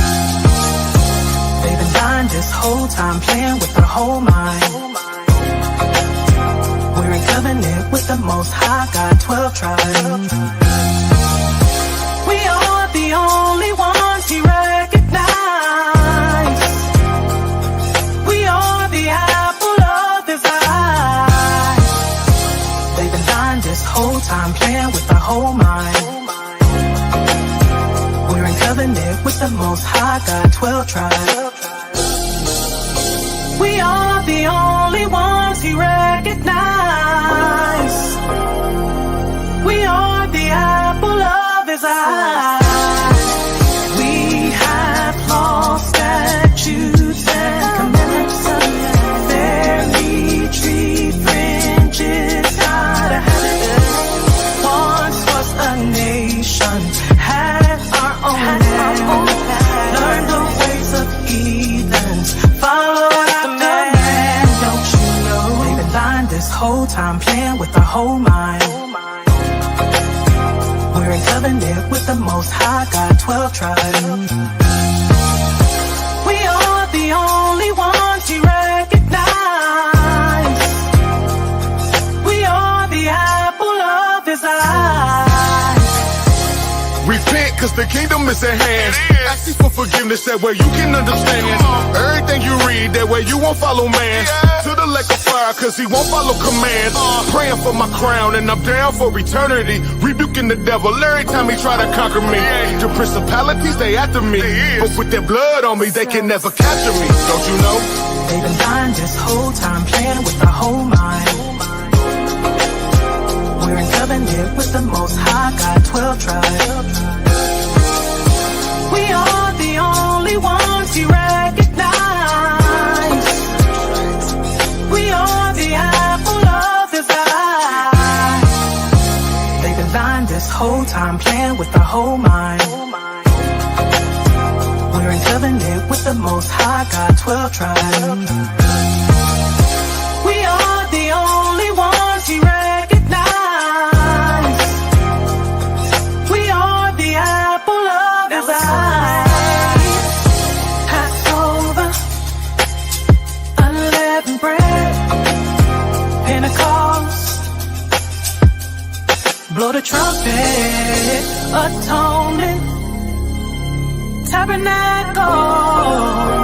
they've been blind this whole time, playing with our whole mind. We're in covenant with the Most High God, 12 tribes. We are the only ones He recognizes. We are the apple of His eye. They've been blind this whole time, playing with our whole mind. We're in covenant with the Most High God, 12 tribes. We are the only ones He recognizes. We are the apple of His eye. We have lost statutes and commandments. Their retreat fringes out of heaven. Once was a nation, had our own land. Learn the ways of heathens, follow after man. Don't you know they've been blind this whole time, playing with our whole mind. We're in covenant with the Most High God, 12 tribes. We are the only ones He recognizes. cause the kingdom is at hand. Asking for forgiveness, that way you can understand. Everything you read, that way you won't follow man. To the lake of fire, cause he won't follow commands. Praying for my crown, and I'm down for eternity. Rebuking the devil every time he try to conquer me. The principalities, they after me. But with their blood on me, they can never capture me. Don't you know? They've been lying this whole time, playing with the whole mind. We're in covenant with the Most High God, 12 tribes. We are the only ones He recognizes. We are the apple of His eye. They've been lying this whole time, playing with the whole mind. We're in covenant with the Most High God, 12 tribes. We are the only ones He recognizes. We are the apple of His eye. Passover, unleavened bread, Pentecost, blow the trumpet, atonement, tabernacle.